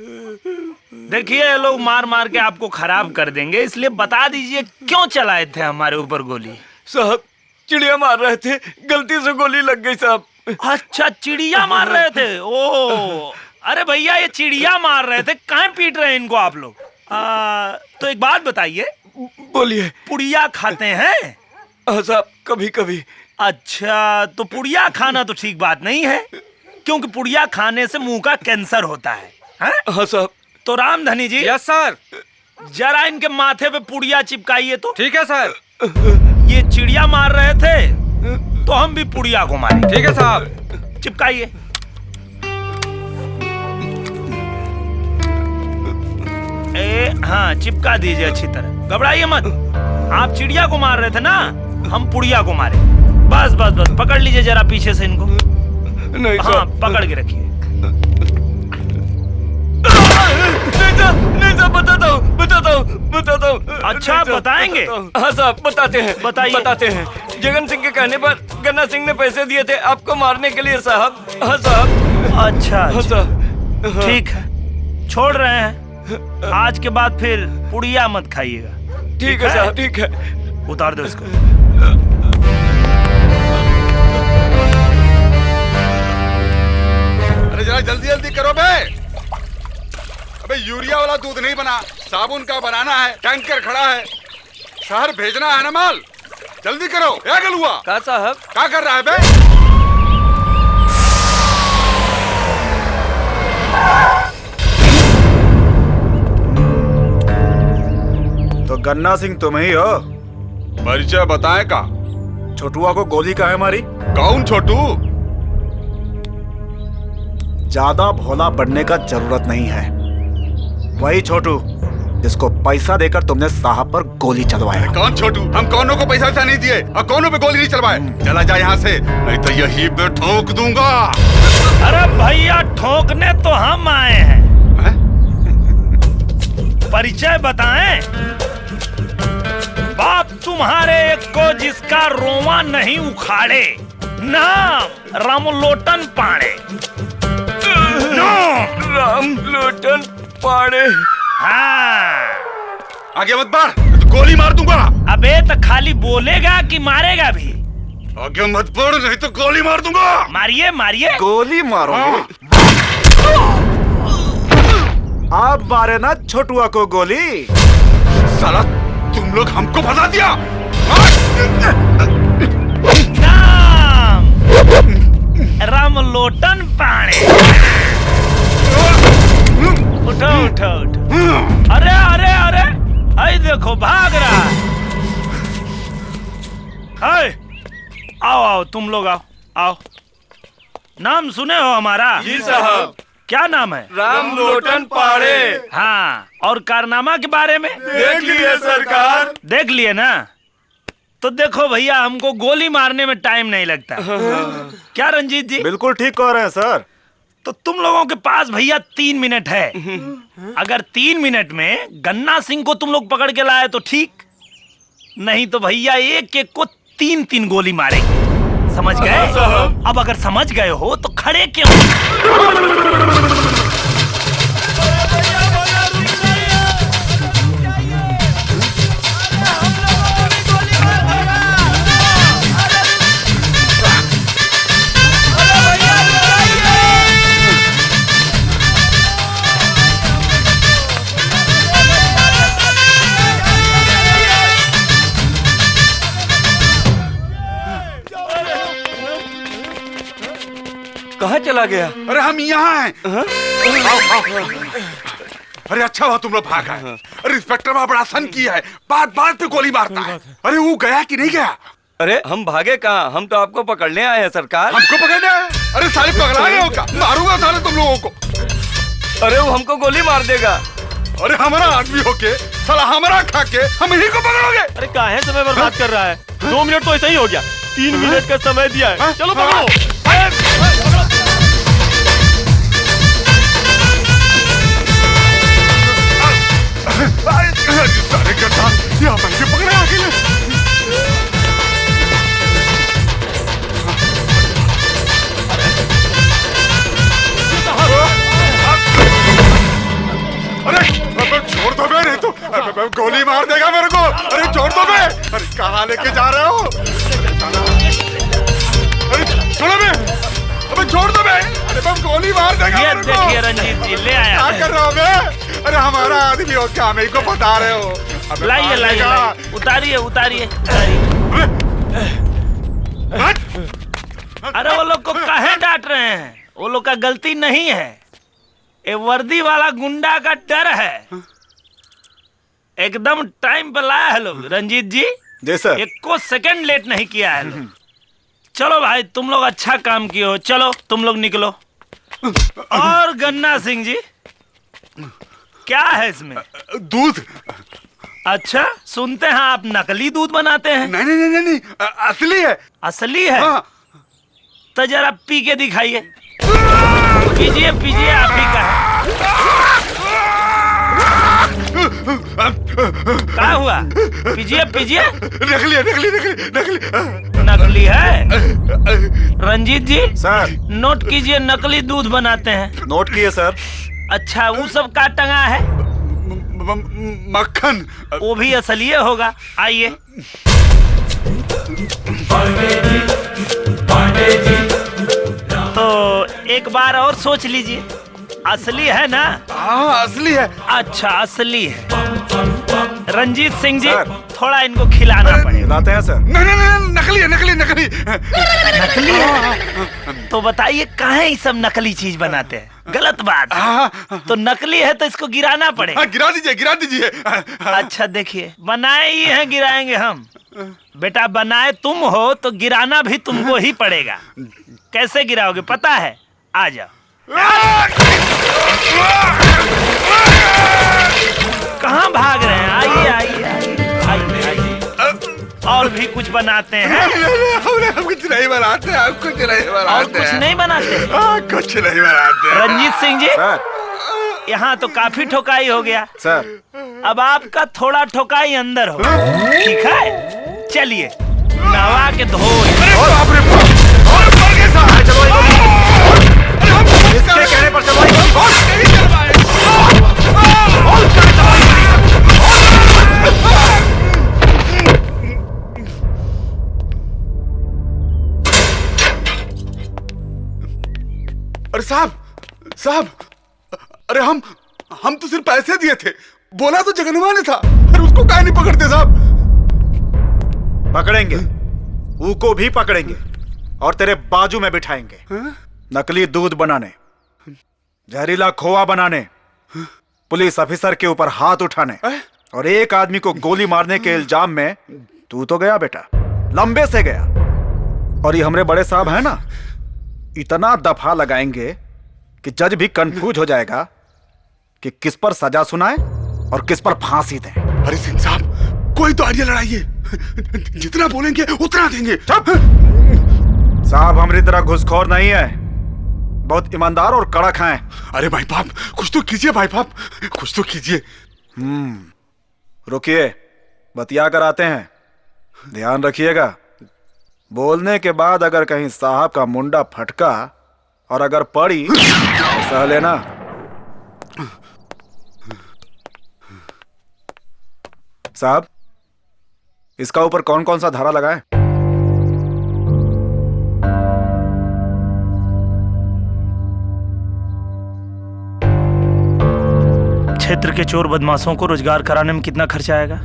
देखिए ये लोग मार मार के आपको खराब कर देंगे, इसलिए बता दीजिए क्यों चलाए थे हमारे ऊपर गोली? साहब चिड़िया मार रहे थे, गलती से गोली लग गई साहब। अच्छा चिड़िया मार रहे थे? ओ अरे भैया ये चिड़िया मार रहे थे, कहाँ पीट रहे हैं इनको आप लोग? तो एक बात बताइए। बोलिए। पुड़िया खाते हैं? साहब कभी कभी। अच्छा तो पुड़िया खाना तो ठीक बात नहीं है, क्योंकि पुड़िया खाने से मुंह का कैंसर होता है। हाँ साहब। तो रामधनी जी। Yes sir. जरा इनके माथे पे पुड़िया चिपकाइए तो। ठीक है सर। ये चिड़िया मार रहे थे तो हम भी पुड़िया को मारें। ठीक है साहब। चिपकाइए। हाँ चिपका दीजिए अच्छी तरह, घबराइए मत। आप चिड़िया को मार रहे थे ना, हम पुड़िया को मारे। बस बस बस पकड़ लीजिए जरा पीछे से इनको। नहीं हाँ पकड़ के रखिए। नहीं साहब बताता हूँ। अच्छा बताएंगे? हाँ साहब बताते हैं। बताते हैं। जगन सिंह के कहने पर गन्ना सिंह ने पैसे दिए थे आपको मारने के लिए साहब। हाँ साहब। अच्छा हाँ साहब। ठीक है, छोड़ रहे हैं। आज के बाद फिर पुड़िया मत खाइएगा। ठीक है साहब। ठीक है। उतार दो इसको। अरे जरा जल्दी जल्दी करो बे। अबे यूरिया वाला दूध नहीं बना, साबुन का बनाना है। टैंकर खड़ा है, शहर भेजना है ना माल। जल्दी करो। क्या गलुआ? का साहब क्या कर रहा है बे? तो गन्ना सिंह तुम ही हो? परिचय बताए का? छोटुआ को गोली काहे मारी? कौन छोटू? ज्यादा भोला बनने का जरूरत नहीं है। वही छोटू जिसको पैसा देकर तुमने साहब पर गोली चलवाया। कौन छोटू? हम कौनों को पैसा वैसा नहीं दिए और कौनों पे गोली नहीं चलवाए। चला जा यहाँ से, नहीं तो यही पे ठोक दूंगा। अरे भैया ठोकने तो हम आए हैं। परिचय बताएं? बाप तुम्हारे एक को जिसका रोवा नहीं उखाड़े, नाम रामलोटन पाड़े। रामलोटन पाड़े। हाँ आगे मत बढ़, तो गोली मार दूंगा। अबे तो खाली बोलेगा कि मारेगा भी? आगे मत बढ़, नहीं तो गोली मार दूंगा। मारिए मारिए। गोली मारोगे? आप मारे ना छोटुआ को गोली। साला तुम लोग हमको फंसा दिया। नाम रामलोटन पाड़े। उठो उठो उठो। अरे अरे अरे आई देखो भाग रहा। हाय आओ आओ तुम लोग आओ आओ। नाम सुने हो हमारा? जी साहब। क्या नाम है? रामलोटन पाड़े। हाँ, और कारनामा के बारे में? देख लिए सरकार। देख लिए ना? तो देखो भैया हमको गोली मारने में टाइम नहीं लगता। क्या रंजीत जी? बिल्कुल ठीक कह रहे हैं सर। तो तुम लोगों के पास भैया 3 मिनट है। अगर 3 मिनट में गन्ना सिंह को तुम लोग पकड़ के लाए तो ठीक, नहीं तो भैया एक एक को 3-3 गोली मारेंगे। समझ गए? अब अगर समझ गए हो तो खड़े क्यों? कहाँ चला गया? अरे हम यहाँ हैं। आओ। अरे अच्छा हुआ तुम लोग भाग आए। अरे इंस्पेक्टर वहाँ बड़ा सन किया है, बात बात पे गोली मारता है। अरे वो गया कि नहीं गया? अरे हम भागे कहाँ, हम तो आपको पकड़ने आए हैं सरकार। हमको पकड़ने आए? अरे साले पकड़ा गए हो क्या? मारूंगा साले तुम लोगों को। अरे वो हमको गोली मार देगा। अरे हमारा आदमी होके साला हमारा खा के हम ही को पकड़ोगे? अरे काहे समय बर्बाद कर रहा है? 2 मिनट तो ऐसा ही हो गया, 3 मिनट का समय दिया है। चलो पकड़ो। सारे गड्ढा यहाँ बैठे पकड़े अकेले। अरे छोड़ दो बे, नहीं तो गोली मार देगा मेरे को। अरे छोड़ दो बे। अरे कहाँ लेके जा रहे हो? अरे छोड़ो बे। अबे छोड़ दो बे। अरे बम गोली मार देगा मेरे को। देखिए रंजीत जी ले आया। क्या कर रहे हो बे? अरे हमारा आदमी हो क्या? मेरे को बता रहे हो? लाइए लाइए, उतारिए उतारिए। अरे वो लोग को काहे डांट रहे हैं? वो लोग का गलती नहीं है, ये वर्दी वाला गुंडा का डर है। एकदम टाइम पे लाया है लोग। रंजीत जी जी सर। एक को सेकंड लेट नहीं किया है लोग। चलो भाई तुम लोग अच्छा काम किए हो, चलो तुम लोग निकलो। और गन्ना सिंह जी क्या है इसमें? दूध। अच्छा, सुनते हैं आप नकली दूध बनाते हैं। नहीं नहीं नहीं नहीं, असली है। असली है? हाँ। तो जरा पी के दिखाइए। पीजिए पीजिए, आप ही का है। क्या हुआ? पीजिए पीजिए। नकली है, नकली नकली नकली नकली है। रंजीत जी सर, नोट कीजिए, नकली दूध बनाते हैं। नोट किए सर। अच्छा, वो सब का टंगा है? मक्खन। वो भी असली होगा। आइए। तो एक बार और सोच लीजिए, असली है ना? हाँ असली है। अच्छा असली है। रंजीत सिंह जी थोड़ा इनको खिलाना पड़ेगा। खिलाते हैं सर। नहीं नहीं नहीं, नकली है, नकली नकली नकली है? तो बताइए कहाँ ये सब नकली चीज बनाते हैं? गलत बात है। तो नकली है तो इसको गिराना पड़ेगा। गिरा दीजिए, गिरा दीजिए। अच्छा देखिए, बनाए ही हैं, गिराएंगे हम। बेटा बनाए तुम हो तो गिराना भी तुमको ही पड़ेगा। कैसे गिराओगे पता है? आ जाओ। कहाँ भाग रहे हैं? आइए आइए आइए आइए। और भी कुछ बनाते हैं? हम कुछ नहीं बनाते, हम कुछ नहीं बनाते। और कुछ नहीं बनाते? कुछ नहीं बनाते। रंजीत सिंह जी यहाँ तो काफी ठोकाई हो गया सर। अब आपका थोड़ा ठोकाई अंदर हो, ठीक है? चलिए नवा के धो। इसके कहने पर अरे साहब साहब, अरे हम तो सिर्फ पैसे दिए थे, बोला तो जगनवा ने था। अरे उसको काहे नहीं पकड़ते साहब? पकड़ेंगे, ऊको भी पकड़ेंगे और तेरे बाजू में बिठाएंगे। नकली दूध बनाने, जहरीला खोआ बनाने, पुलिस ऑफिसर के ऊपर हाथ उठाने और एक आदमी को गोली मारने के इल्जाम में तू तो गया बेटा, लंबे से गया। और ये हमरे बड़े साहब है ना, इतना दफा लगाएंगे कि जज भी कंफ्यूज हो जाएगा कि किस पर सजा सुनाए और किस पर फांसी दें। अरे सिंह साहब, कोई तो आइडिया लड़ाइए, जितना बोलेंगे उतना देंगे। साहब हमारी तरह घुसखोर नहीं है, बहुत ईमानदार और कड़क हैं। अरे भाई बाप, कुछ तो कीजिए भाई बाप, कुछ तो कीजिए। रुकिए, बतिया कर आते हैं। ध्यान रखिएगा, बोलने के बाद अगर कहीं साहब का मुंडा फटका और अगर पड़ी तो सह लेना। साहब इसका ऊपर कौन कौन सा धारा लगाएं? क्षेत्र के चोर बदमाशों को रोजगार कराने में कितना खर्चा आएगा?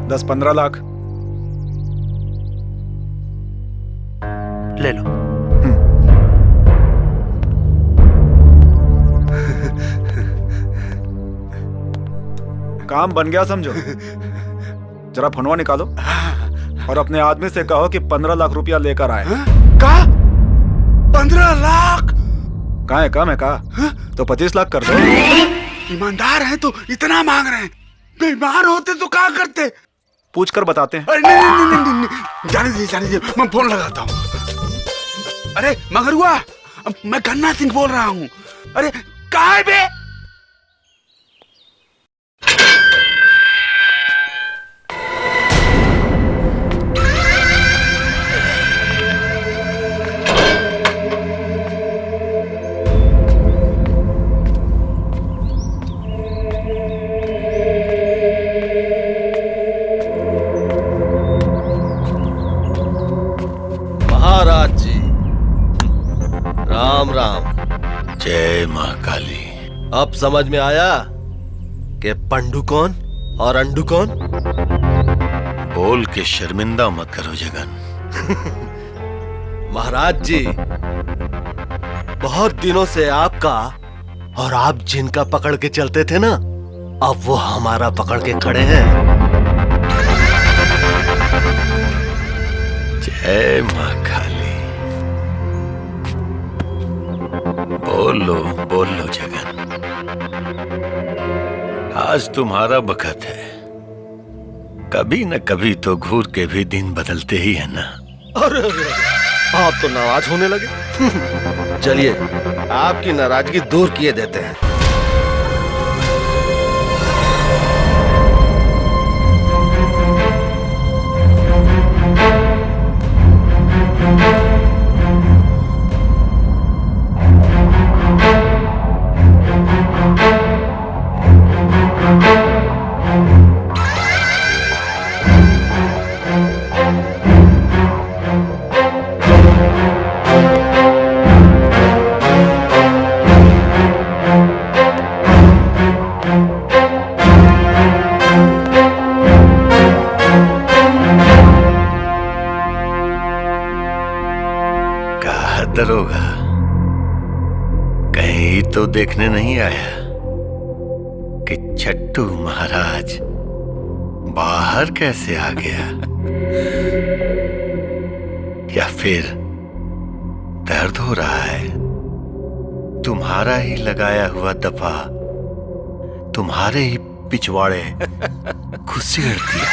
10-15 लाख। ले लो। काम बन गया समझो। जरा फोनवा निकालो और अपने आदमी से कहो कि 15 लाख रुपया लेकर आए। कहा 15 लाख? कहाँ है, कम है कहा? तो 25 लाख कर दो। ईमानदार हैं तो इतना मांग रहे हैं, बेईमान होते तो क्या करते? पूछ कर बताते हैं। अरे नहीं नहीं नहीं, नहीं, नहीं। जाने दीजिए, मैं फोन लगाता हूँ। अरे मगरुआ, मैं गन्ना सिंह बोल रहा हूँ। अरे कहाँ है बे? महाराज जी राम राम। जय मां काली। अब समझ में आया कि पंडू कौन और अंडू कौन? बोल के शर्मिंदा मत करो जगन। महाराज जी, बहुत दिनों से आपका और आप जिनका पकड़ के चलते थे ना, अब वो हमारा पकड़ के खड़े हैं। जय मां काली। बोलो जगन, आज तुम्हारा बखत है। कभी न कभी तो घूर के भी दिन बदलते ही है ना। अरे आप तो नाराज होने लगे। चलिए आपकी नाराजगी दूर किए देते हैं। दरोगा कहीं तो देखने नहीं आया कि छट्टू महाराज बाहर कैसे आ गया, या फिर दर्द हो रहा है? तुम्हारा ही लगाया हुआ दफा तुम्हारे ही पिछवाड़े घुसेड़ दिया।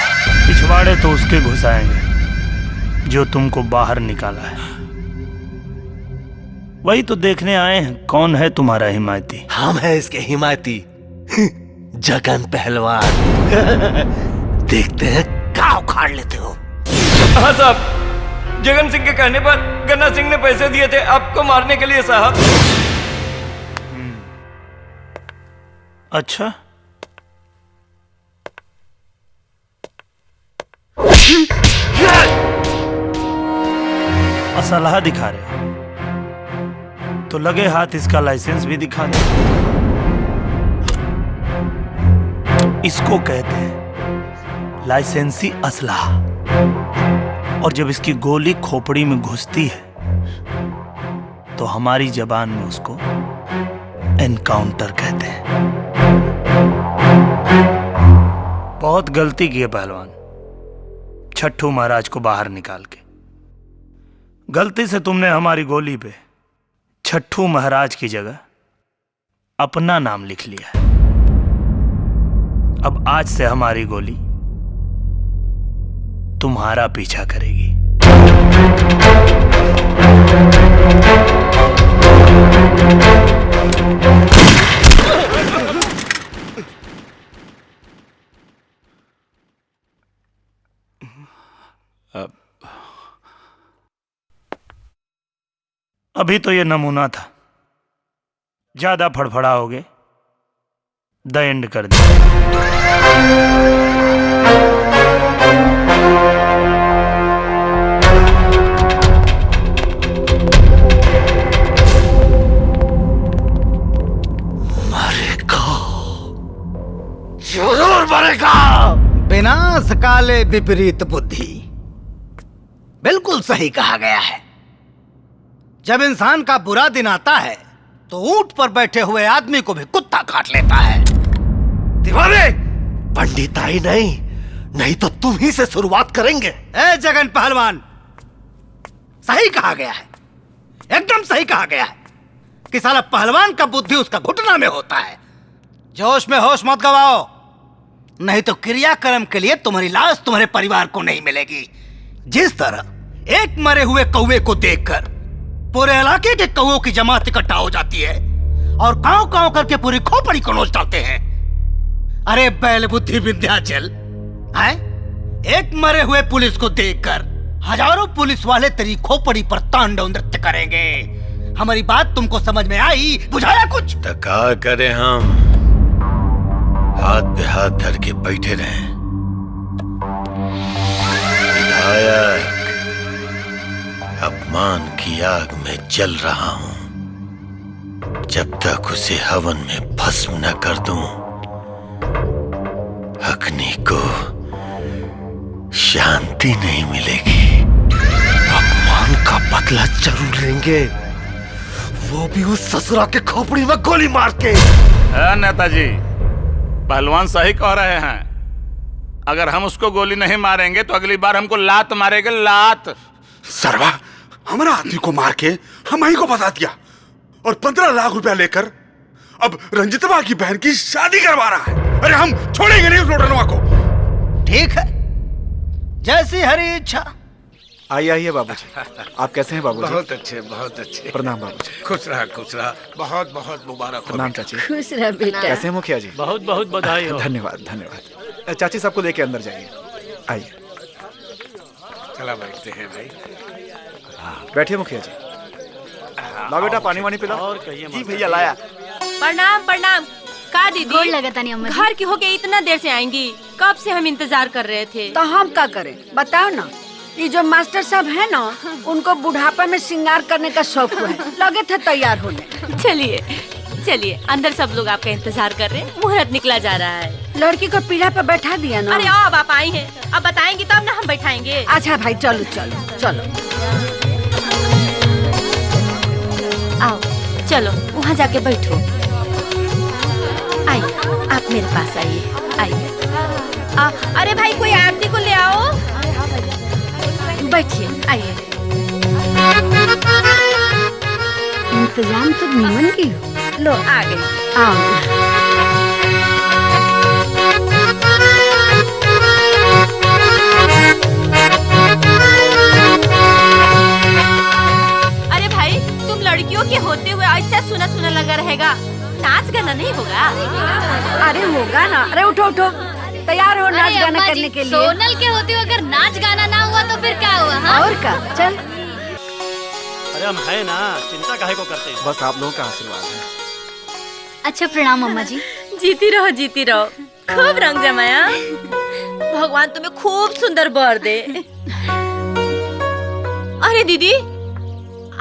पिछवाड़े तो उसके घुसाएंगे जो तुमको बाहर निकाला है। वही तो देखने आए हैं कौन है तुम्हारा हिमायती। हम हैं इसके हिमायती, जगन पहलवान। देखते हैं क्या उखाड़ लेते हो। हाँ साहब, जगन सिंह के कहने पर गन्ना सिंह ने पैसे दिए थे आपको मारने के लिए साहब। अच्छा, असलहा दिखा रहे हो तो लगे हाथ इसका लाइसेंस भी दिखा दे। इसको कहते हैं लाइसेंसी असलहा, और जब इसकी गोली खोपड़ी में घुसती है तो हमारी जबान में उसको एनकाउंटर कहते हैं। बहुत गलती की है पहलवान, छट्टू महाराज को बाहर निकाल के। गलती से तुमने हमारी गोली पे छट्टू महाराज की जगह अपना नाम लिख लिया है। अब आज से हमारी गोली तुम्हारा पीछा करेगी। अभी तो ये नमूना था, ज्यादा फड़फड़ाओगे द एंड कर दे। जरूर मरेगा। विनाश काले विपरीत बुद्धि, बिल्कुल सही कहा गया है। जब इंसान का बुरा दिन आता है तो ऊंट पर बैठे हुए आदमी को भी कुत्ता काट लेता है। दीवाने, पंडिताई नहीं तो तुम ही से शुरुआत करेंगे। ए जगन पहलवान, सही कहा गया है, एकदम सही कहा गया है कि साला पहलवान का बुद्धि उसका घुटना में होता है। जोश में होश मत गवाओ, नहीं तो क्रियाक्रम के लिए तुम्हारी लाश तुम्हारे परिवार को नहीं मिलेगी। जिस तरह एक मरे हुए कौवे को देखकर पूरे इलाके के कौवों की जमात इकट्ठा हो जाती है और कांव कांव करके पूरी खोपड़ी को नोच डालते हैं। अरे बैल बुद्धि विंध्याचल, है एक मरे हुए पुलिस को देखकर हजारों पुलिस वाले तेरी खोपड़ी पर तांडव नृत्य करेंगे। हमारी बात तुमको समझ में आई? बुझाया कुछ? तो क्या करें हम? हाथ पे हाथ धर के बैठे रहें? विधायक, अपमान की आग में जल रहा हूं। जब तक उसे हवन में भस्म न कर दूं, अग्नि को शांति नहीं मिलेगी। अपमान का बदला जरूर लेंगे, वो भी उस ससुरा के खोपड़ी में गोली मार के। नेताजी, पहलवान सही कह रहे हैं। अगर हम उसको गोली नहीं मारेंगे तो अगली बार हमको लात मारेंगे, लात। सरवा, हमारा आदमी को मार के हम ही को बता दिया और 15 लाख रुपया लेकर अब रंजितवा की बहन की शादी करवा रहा है। अरे हम छोड़ेंगे नहीं उस लोटनवा को। ठीक है, जैसी हरी इच्छा। आइए आइए बाबूजी। आप कैसे हैं बाबूजी? बहुत अच्छे, बहुत अच्छे। प्रणाम बाबूजी। खुश रहा, खुश रहा। बहुत बहुत मुबारक हो। प्रणाम चाची। खुश रह बेटा। कैसे हैं मुखिया जी? बहुत बहुत बधाई हो। धन्यवाद धन्यवाद। चाची सबको लेके अंदर जाइए। आइए। चला बैठते हैं भाई। बैठिए मुखिया जी। ला बेटा पानी वानी पिला। और कहिए जी भैया लाया। प्रणाम प्रणाम। का दीदी गोड़ लगता नहीं अम्मा जी। घर की होके इतना देर से आएंगी? कब से हम इंतजार कर रहे थे। तो हम क्या करें बताओ ना। ये जो मास्टर साहब है ना, उनको बुढ़ापा में श्रृंगार करने का शौक है, लगे थे तैयार होने। चलिए चलिए, अंदर सब लोग आपका इंतजार कर रहे हैं। मुहूर्त निकला जा रहा है। लड़की को पीढ़ा पे बैठा दिया ना। अरे अब आप आई हैं, अब बताएंगी तब ना हम बैठाएंगे। अच्छा भाई चलो चलो चलो। आओ चलो वहाँ जाके बैठो। आइए आप मेरे पास आइए आइए। अरे भाई कोई आरती को ले आओ। बैठिए आइए। इंतजाम तो निमन की हो। लो आ गई। आओ। अरे भाई तुम लड़कियों के होते हुए ऐसा सुना सुना लगा रहेगा, नाच गाना नहीं होगा? अरे होगा ना। अरे उठो उठो, तैयार हो नाच गाना अम्मा करने जी, के लिए। सोनल के होते हुए अगर नाच गाना ना हुआ तो फिर क्या हुआ? हाँ? और क्या, चल। अरे हम है ना, चिंता काहे को करते हैं? बस आप लोगों का आशीर्वाद है। अच्छा प्रणाम अम्मा जी। जीती रहो खूब रंग जमाया। भगवान तुम्हें खूब सुंदर बर दे। अरे दीदी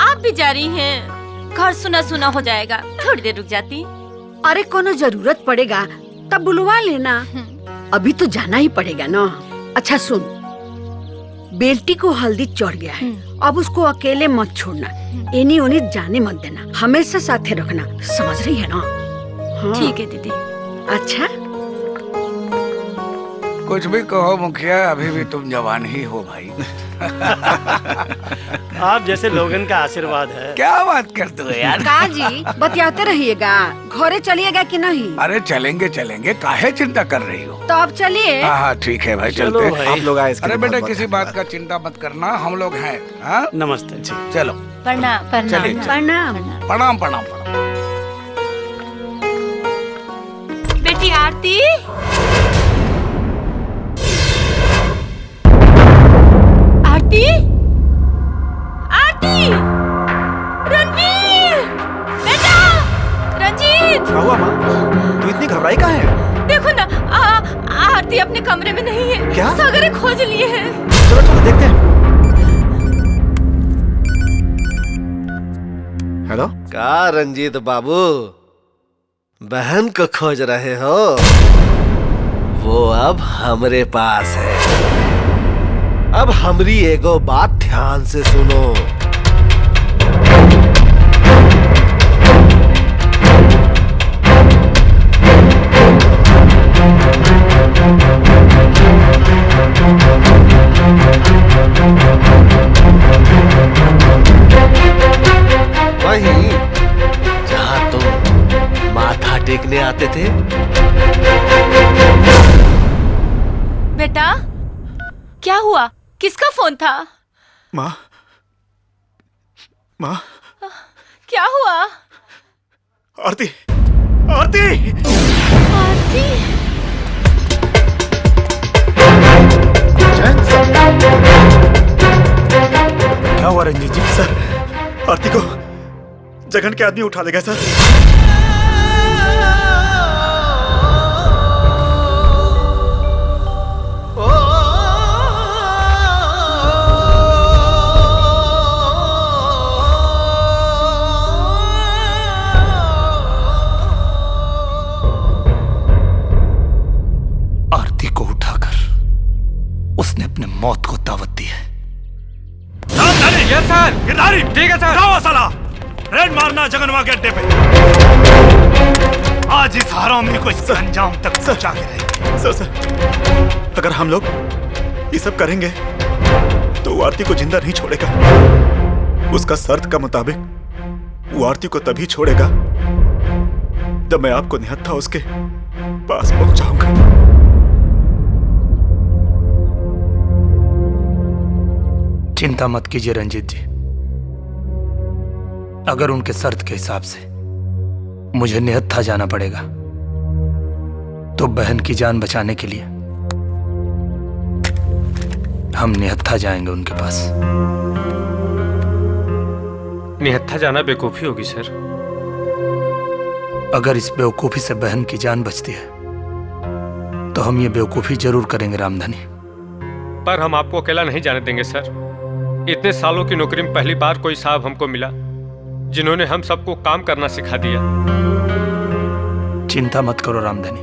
आप भी जा रही हैं? घर सुना सुना हो जाएगा, थोड़ी देर रुक जाती। अरे कोनो जरूरत पड़ेगा तब बुलवा लेना, अभी तो जाना ही पड़ेगा ना। अच्छा सुन, बेल्टी को हल्दी चढ़ गया है, अब उसको अकेले मत छोड़ना, एनी ओनी जाने मत देना, हमेशा साथे रखना, समझ रही है ना? हाँ। ठीक है दीदी। अच्छा कुछ भी कहो मुखिया, अभी भी तुम जवान ही हो भाई। आप जैसे लोगन का आशीर्वाद है। क्या बात करते हो यार? का जी बतियाते रहिएगा, घरे चलिएगा कि नहीं? अरे चलेंगे चलेंगे, काहे चिंता कर रही हो? तो अब चलिए। हाँ ठीक है भाई, चलो चलते भाई। आप लोग आए इसके अरे लिए बेटा बहुत किसी बात का चिंता मत करना, हम लोग हैं। हाँ नमस्ते जी। चलो प्रणाम चलिए, प्रणाम। प्रणाम प्रणाम। बेटी आरती। आरती आरती। रणवीर बेटा। रंजीत। क्या हुआ माँ? तू इतनी घबराई काहे है? देखो ना, आरती अपने कमरे में नहीं है। क्या? सागरे खोज लिए हैं। चलो चलो देखते हैं। हेलो। का रंजीत बाबू, बहन को खोज रहे हो? वो अब हमरे पास है। अब हमरी एगो बात ध्यान से सुनो। वहीं जहां तुम माथा टेकने आते थे। बेटा क्या हुआ? किसका फोन था? माँ माँ क्या हुआ? आरती आरती आरती। क्या हुआ रंजीत जी? सर आरती को जगन के आदमी उठा ले गए सर। आरती को उठाकर उसने अपने मौत को दावत दी है। ये यस सर। गिरधारी ठीक है सर। जाओ साला, रेड मारना जगनवा के अड्डे पे। आज इस हरामी को इसके अंजाम तक पहुंचा के रहेंगे। सर, अगर हम लोग ये सब करेंगे तो वो आरती को जिंदा नहीं छोड़ेगा। उसका शर्त का मुताबिक वो आरती को तभी छोड़ेगा जब मैं आपको निहत्था उसके पास पहुंचाऊंगा। चिंता मत कीजिए रंजीत जी, अगर उनके शर्त के हिसाब से मुझे निहत्था जाना पड़ेगा तो बहन की जान बचाने के लिए हम निहत्था जाएंगे उनके पास। निहत्था जाना बेवकूफी होगी सर। अगर इस बेवकूफी से बहन की जान बचती है तो हम ये बेवकूफी जरूर करेंगे रामधनी। पर हम आपको अकेला नहीं जाने देंगे सर। इतने सालों की नौकरी में पहली बार कोई साहब हमको मिला जिन्होंने हम सबको काम करना सिखा दिया। चिंता मत करो रामधनी,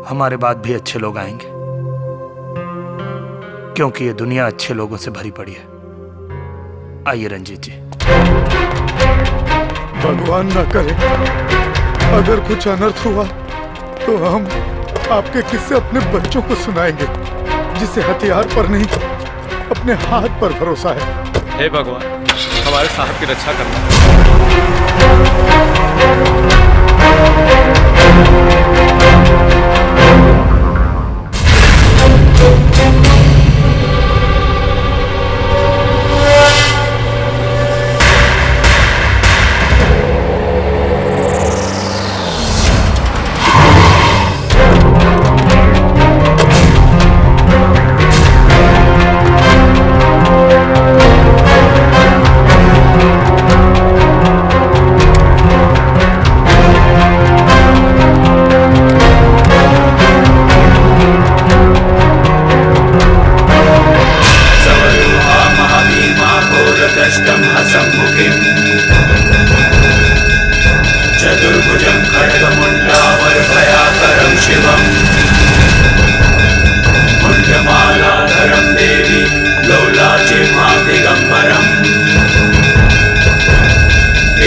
हमारे बाद भी अच्छे लोग आएंगे, क्योंकि ये दुनिया अच्छे लोगों से भरी पड़ी है। आइए रंजीत जी। भगवान ना करे अगर कुछ अनर्थ हुआ तो हम आपके किस्से अपने बच्चों को सुनाएंगे, जिसे हथियार पर नहीं अपने हाथ पर भरोसा है। हे भगवान, हमारे साहब की रक्षा करना। चतुर्भुजं खड्गमुण्डावरभयाकरं शिवम् मुण्डमालाधरं देवी लौलाचिह्मा दिगम्बरम्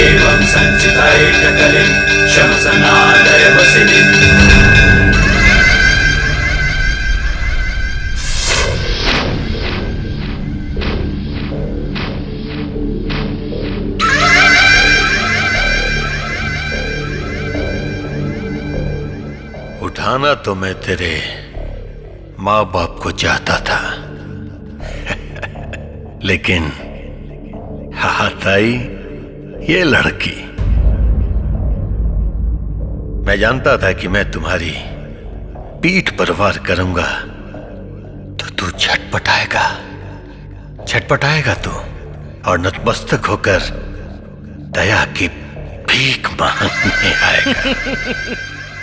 एवं सञ्चितैककलिं शमसनादयवसिनीम् उठाना तो मैं तेरे माँ बाप को चाहता था लेकिन हाथ आई ये लड़की। मैं जानता था कि मैं तुम्हारी पीठ पर वार करूंगा तो तू छटपटाएगा तू और नतमस्तक होकर दया की भीख मांगने आएगा।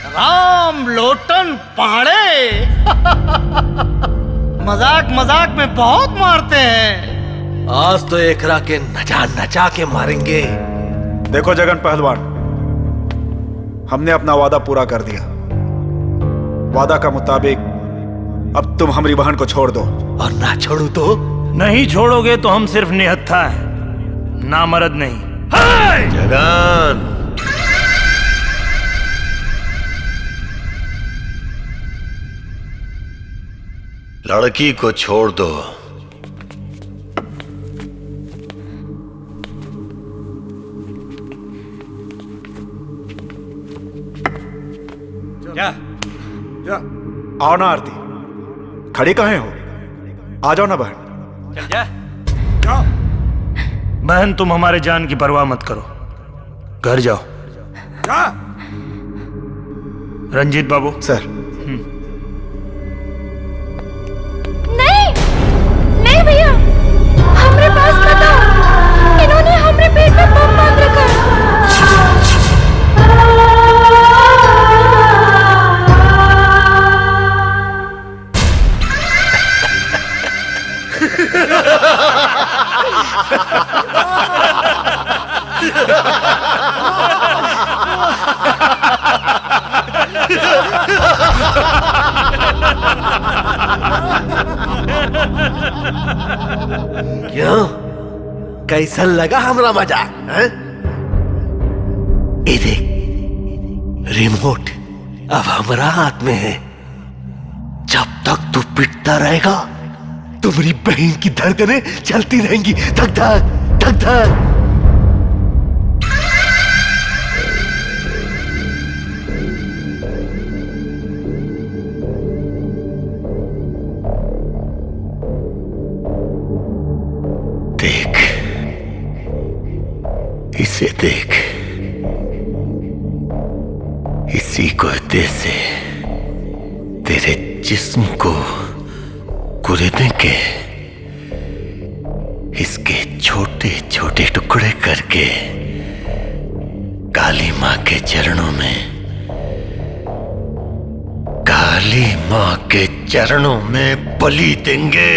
राम लोटन पहाड़े मजाक मजाक में बहुत मारते हैं। आज तो एकरा के नचा के मारेंगे। देखो जगन पहलवान, हमने अपना वादा पूरा कर दिया। वादा का मुताबिक अब तुम हमारी बहन को छोड़ दो, और ना छोड़ू तो नहीं छोड़ोगे तो हम सिर्फ निहत्था हैं, नामर्द नहीं। जगन, लड़की को छोड़ दो। जा आओ ना आरती, खड़ी कहाँ हो? आ जाओ ना बहन। चल जा। बहन तुम हमारे जान की परवाह मत करो, घर जाओ। रंजीत बाबू। सर। नहीं भैया, हमरे पास मत आओ। इन्होंने हमरे पेट में बम बांध रखा है। कैसन लगा हमरा मजाक हैं? ये देख, रिमोट अब हमारा हाथ में है। जब तक तू पिटता रहेगा तुम्हारी बहन की धड़कनें चलती रहेंगी, धक धक धक धक। देख, इसे देख, इसी कुर्ते से तेरे जिस्म को कुरेदने के, इसके छोटे छोटे टुकड़े करके काली माँ के चरणों में, काली माँ के चरणों में बलि देंगे।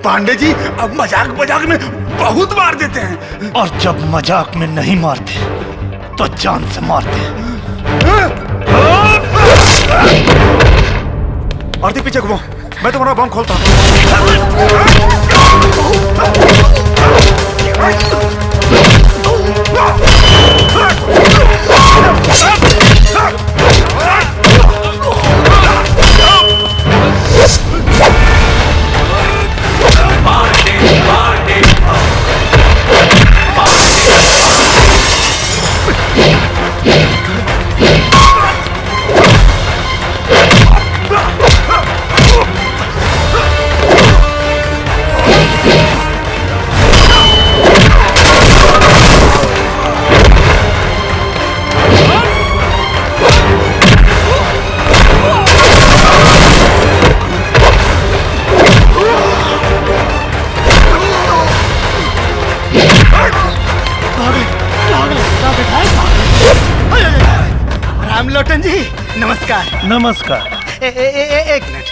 पांडे जी, अब मजाक मजाक में बहुत मार देते हैं। और जब मजाक में नहीं मारते तो जान से मारते हैं। आरती पीछे घुमाओ, मैं तुम्हारा बम खोलता हूँ। रामलोटन जी नमस्कार। नमस्कार। एक मिनट।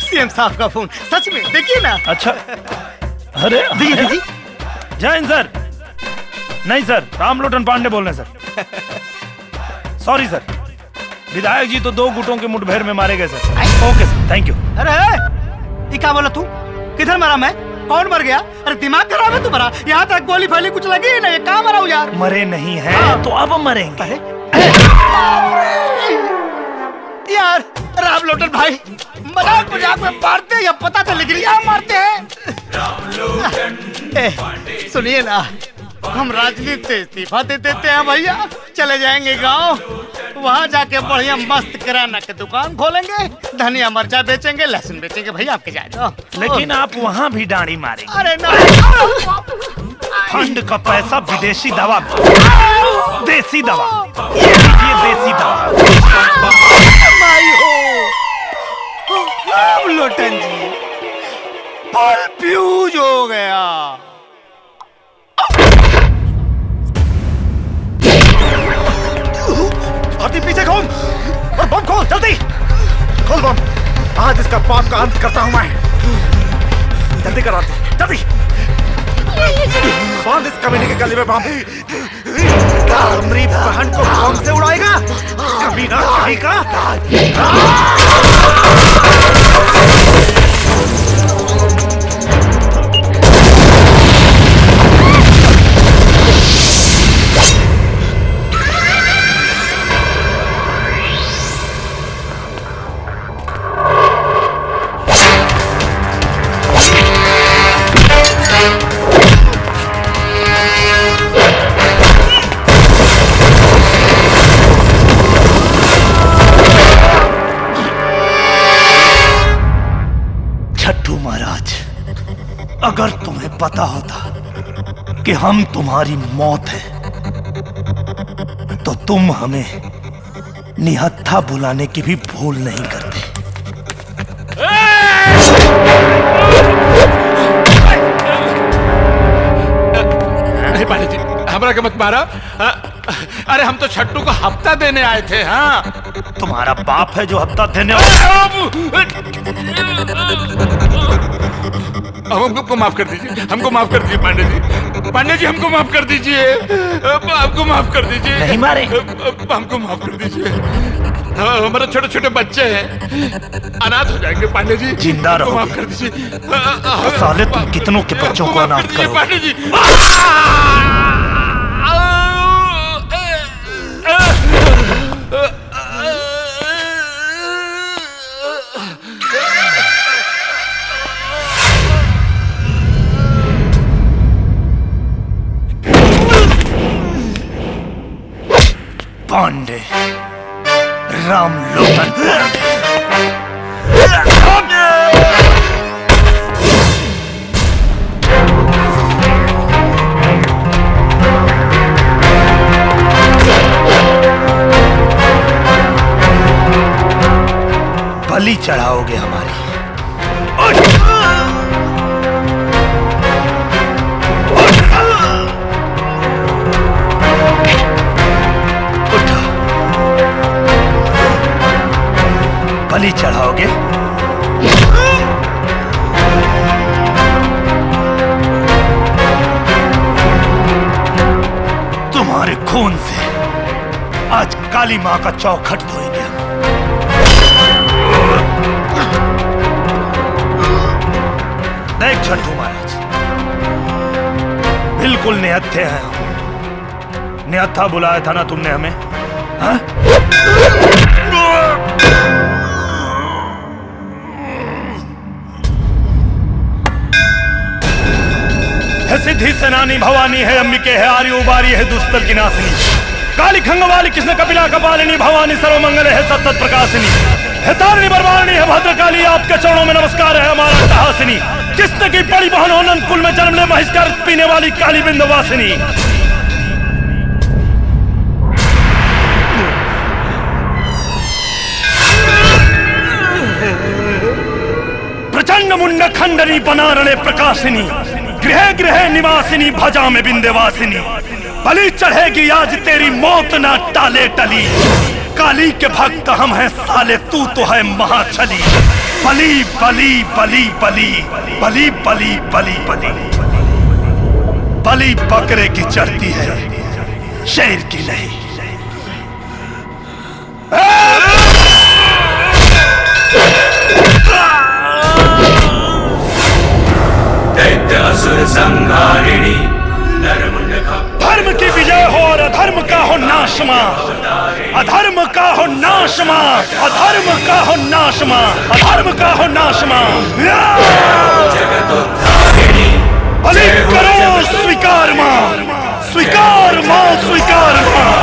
सीएम साहब का फोन, सच में देखिए ना। अच्छा, अरे दीजिए दीजिए। जय हिंद सर। नहीं सर, रामलोटन पांडे बोल रहे हैं सर। सॉरी सर, विधायक जी तो 2 गुटों के मुठभेड़ में मारे गए sir. Okay sir, thank you. अरे ये क्या बोला तू? किधर मरा मैं? कौन मर गया? अरे दिमाग खराब है तुम्हारा? यहाँ तक गोली फैली कुछ लगी ही नहीं, कहाँ मरा हूँ यार? मरे नहीं है तो अब मरेंगे। यार रामलोटन भाई, मजाक मजाक में मारते हैं या पता तो लेकिन यहाँ मारते हैं। सुनिए ना, हम राजनीति से इस्तीफा दे देते हैं भैया, चले जाएंगे गांव, वहाँ जाके बढ़िया मस्त किराना की दुकान खोलेंगे, धनिया मिर्चा बेचेंगे, लहसुन बेचेंगे भैया, आपके जाए तो। लेकिन आप वहाँ भी डांडी मारेंगे। अरे ना, फंड का पैसा विदेशी दवा, देसी दवा, ये लीजिए देसी दवा। राम लोटन जी, फल फ्यूज हो गया। आरती पीछे घूम और बम खोल, जल्दी खोल बम। आज इसका पाप का अंत करता हूं मैं। जल्दी कर आरती, जल्दी बांध इस कमीने के गले में बम। हमारी बहन को बम से उड़ाएगा कमीना कहीं का। अगर तुम्हें पता होता कि हम तुम्हारी मौत है तो तुम हमें निहत्था बुलाने की भी भूल नहीं करते। नहीं पांडे जी, हमरा के मत मारा। अरे हम तो छट्टू को हफ्ता देने आए थे। हाँ, तुम्हारा बाप है जो हफ्ता देने हमको माफ कर दीजिए, हमको माफ कर दीजिए पांडे जी। पांडे जी हमको माफ कर दीजिए, हमको माफ कर दीजिए। नहीं मारे, हमको माफ कर दीजिए। हमारे छोटे छोटे बच्चे हैं, अनाथ हो जाएंगे पांडे जी। जिंदा रहो, माफ कर दीजिए। साले तुम कितनों के बच्चों को अनाथ करोगे? पांडे जी पांडे, राम लोटन बलि चढ़ाओगे हमारी। बलि चढ़ाओगे? तुम्हारे खून से आज काली मां का चौखट धोएंगे हम। देख छट्टू महाराज, बिल्कुल निहत्थे हैं हम। निहत्था बुलाया था ना तुमने हमें? हाँ? है सिद्धि सेनानी भवानी है, अंबिके है, आर्य उबारी है, दुष्टर की नासिनी, काली खंगवाली कृष्ण कपिला कपालिनी, भवानी सर्वमंगल है, सत सत प्रकाशिनी है, तारिणी बरवारिणी है, भद्रकाली। आपके चरणों में नमस्कार है हमारा हासिनी। कृष्ण की बड़ी बहन हो, नंद कुल में जन्म ले, महिष्कार पीने वाली काली बिंदवासिनी। प्रचंड मुंड खंडनी बनारणे प्रकाशिनी, गृह गृह निवासिनी, भजा में बिंदेवासिनी। बलि चढ़ेगी आज तेरी मौत ना टाले टली। काली के भक्त हम हैं साले, तू तो है महाछली। बलि बलि बलि बलि बलि बलि बलि बलि बलि बकरे की चढ़ती है, शेर की नहीं। दैत्य असुर संहारिणी, नरमुंड धर्म की विजय हो और अधर्म का हो नाशमा, अधर्म का हो नाशमा, अधर्म का हो नाशमा, अधर्म का हो नाशमा। बलि करो स्वीकार मां, स्वीकार मां, स्वीकार मां।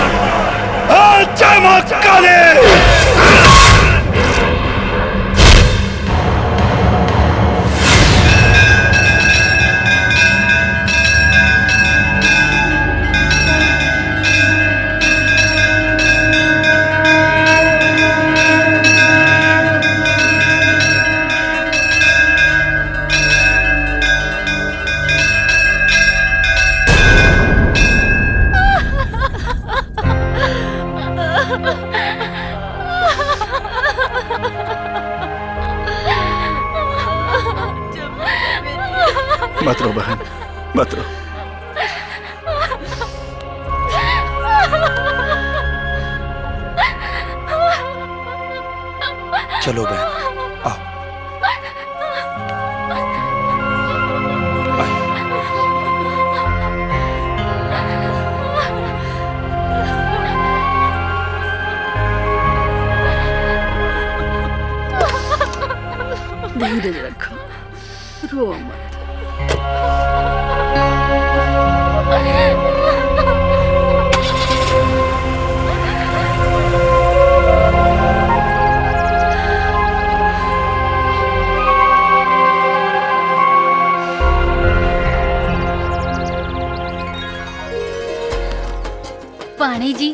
जय मां काली। मत रो बहन, मत रो। चलो बहन, आओ। धीरज रखो, रो मत। पानी जी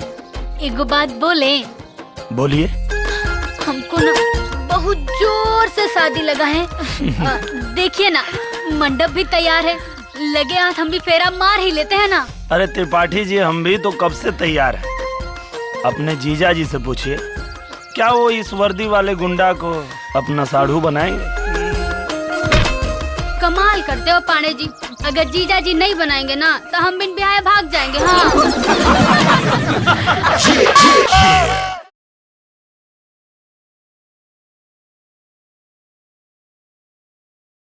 एगो बात बोले। बोलिए। हमको ना बहुत जोर से शादी लगा है। देखिए ना मंडप भी तैयार है, लगे हाथ हम भी फेरा मार ही लेते हैं ना। अरे त्रिपाठी जी, हम भी तो कब से तैयार हैं। अपने जीजा जी से पूछिए, क्या वो इस वर्दी वाले गुंडा को अपना साढ़ू बनाएंगे? कमाल करते हो पांडे जी, अगर जीजा जी नहीं बनाएंगे ना तो हम बिन ब्याह भाग जाएंगे। हाँ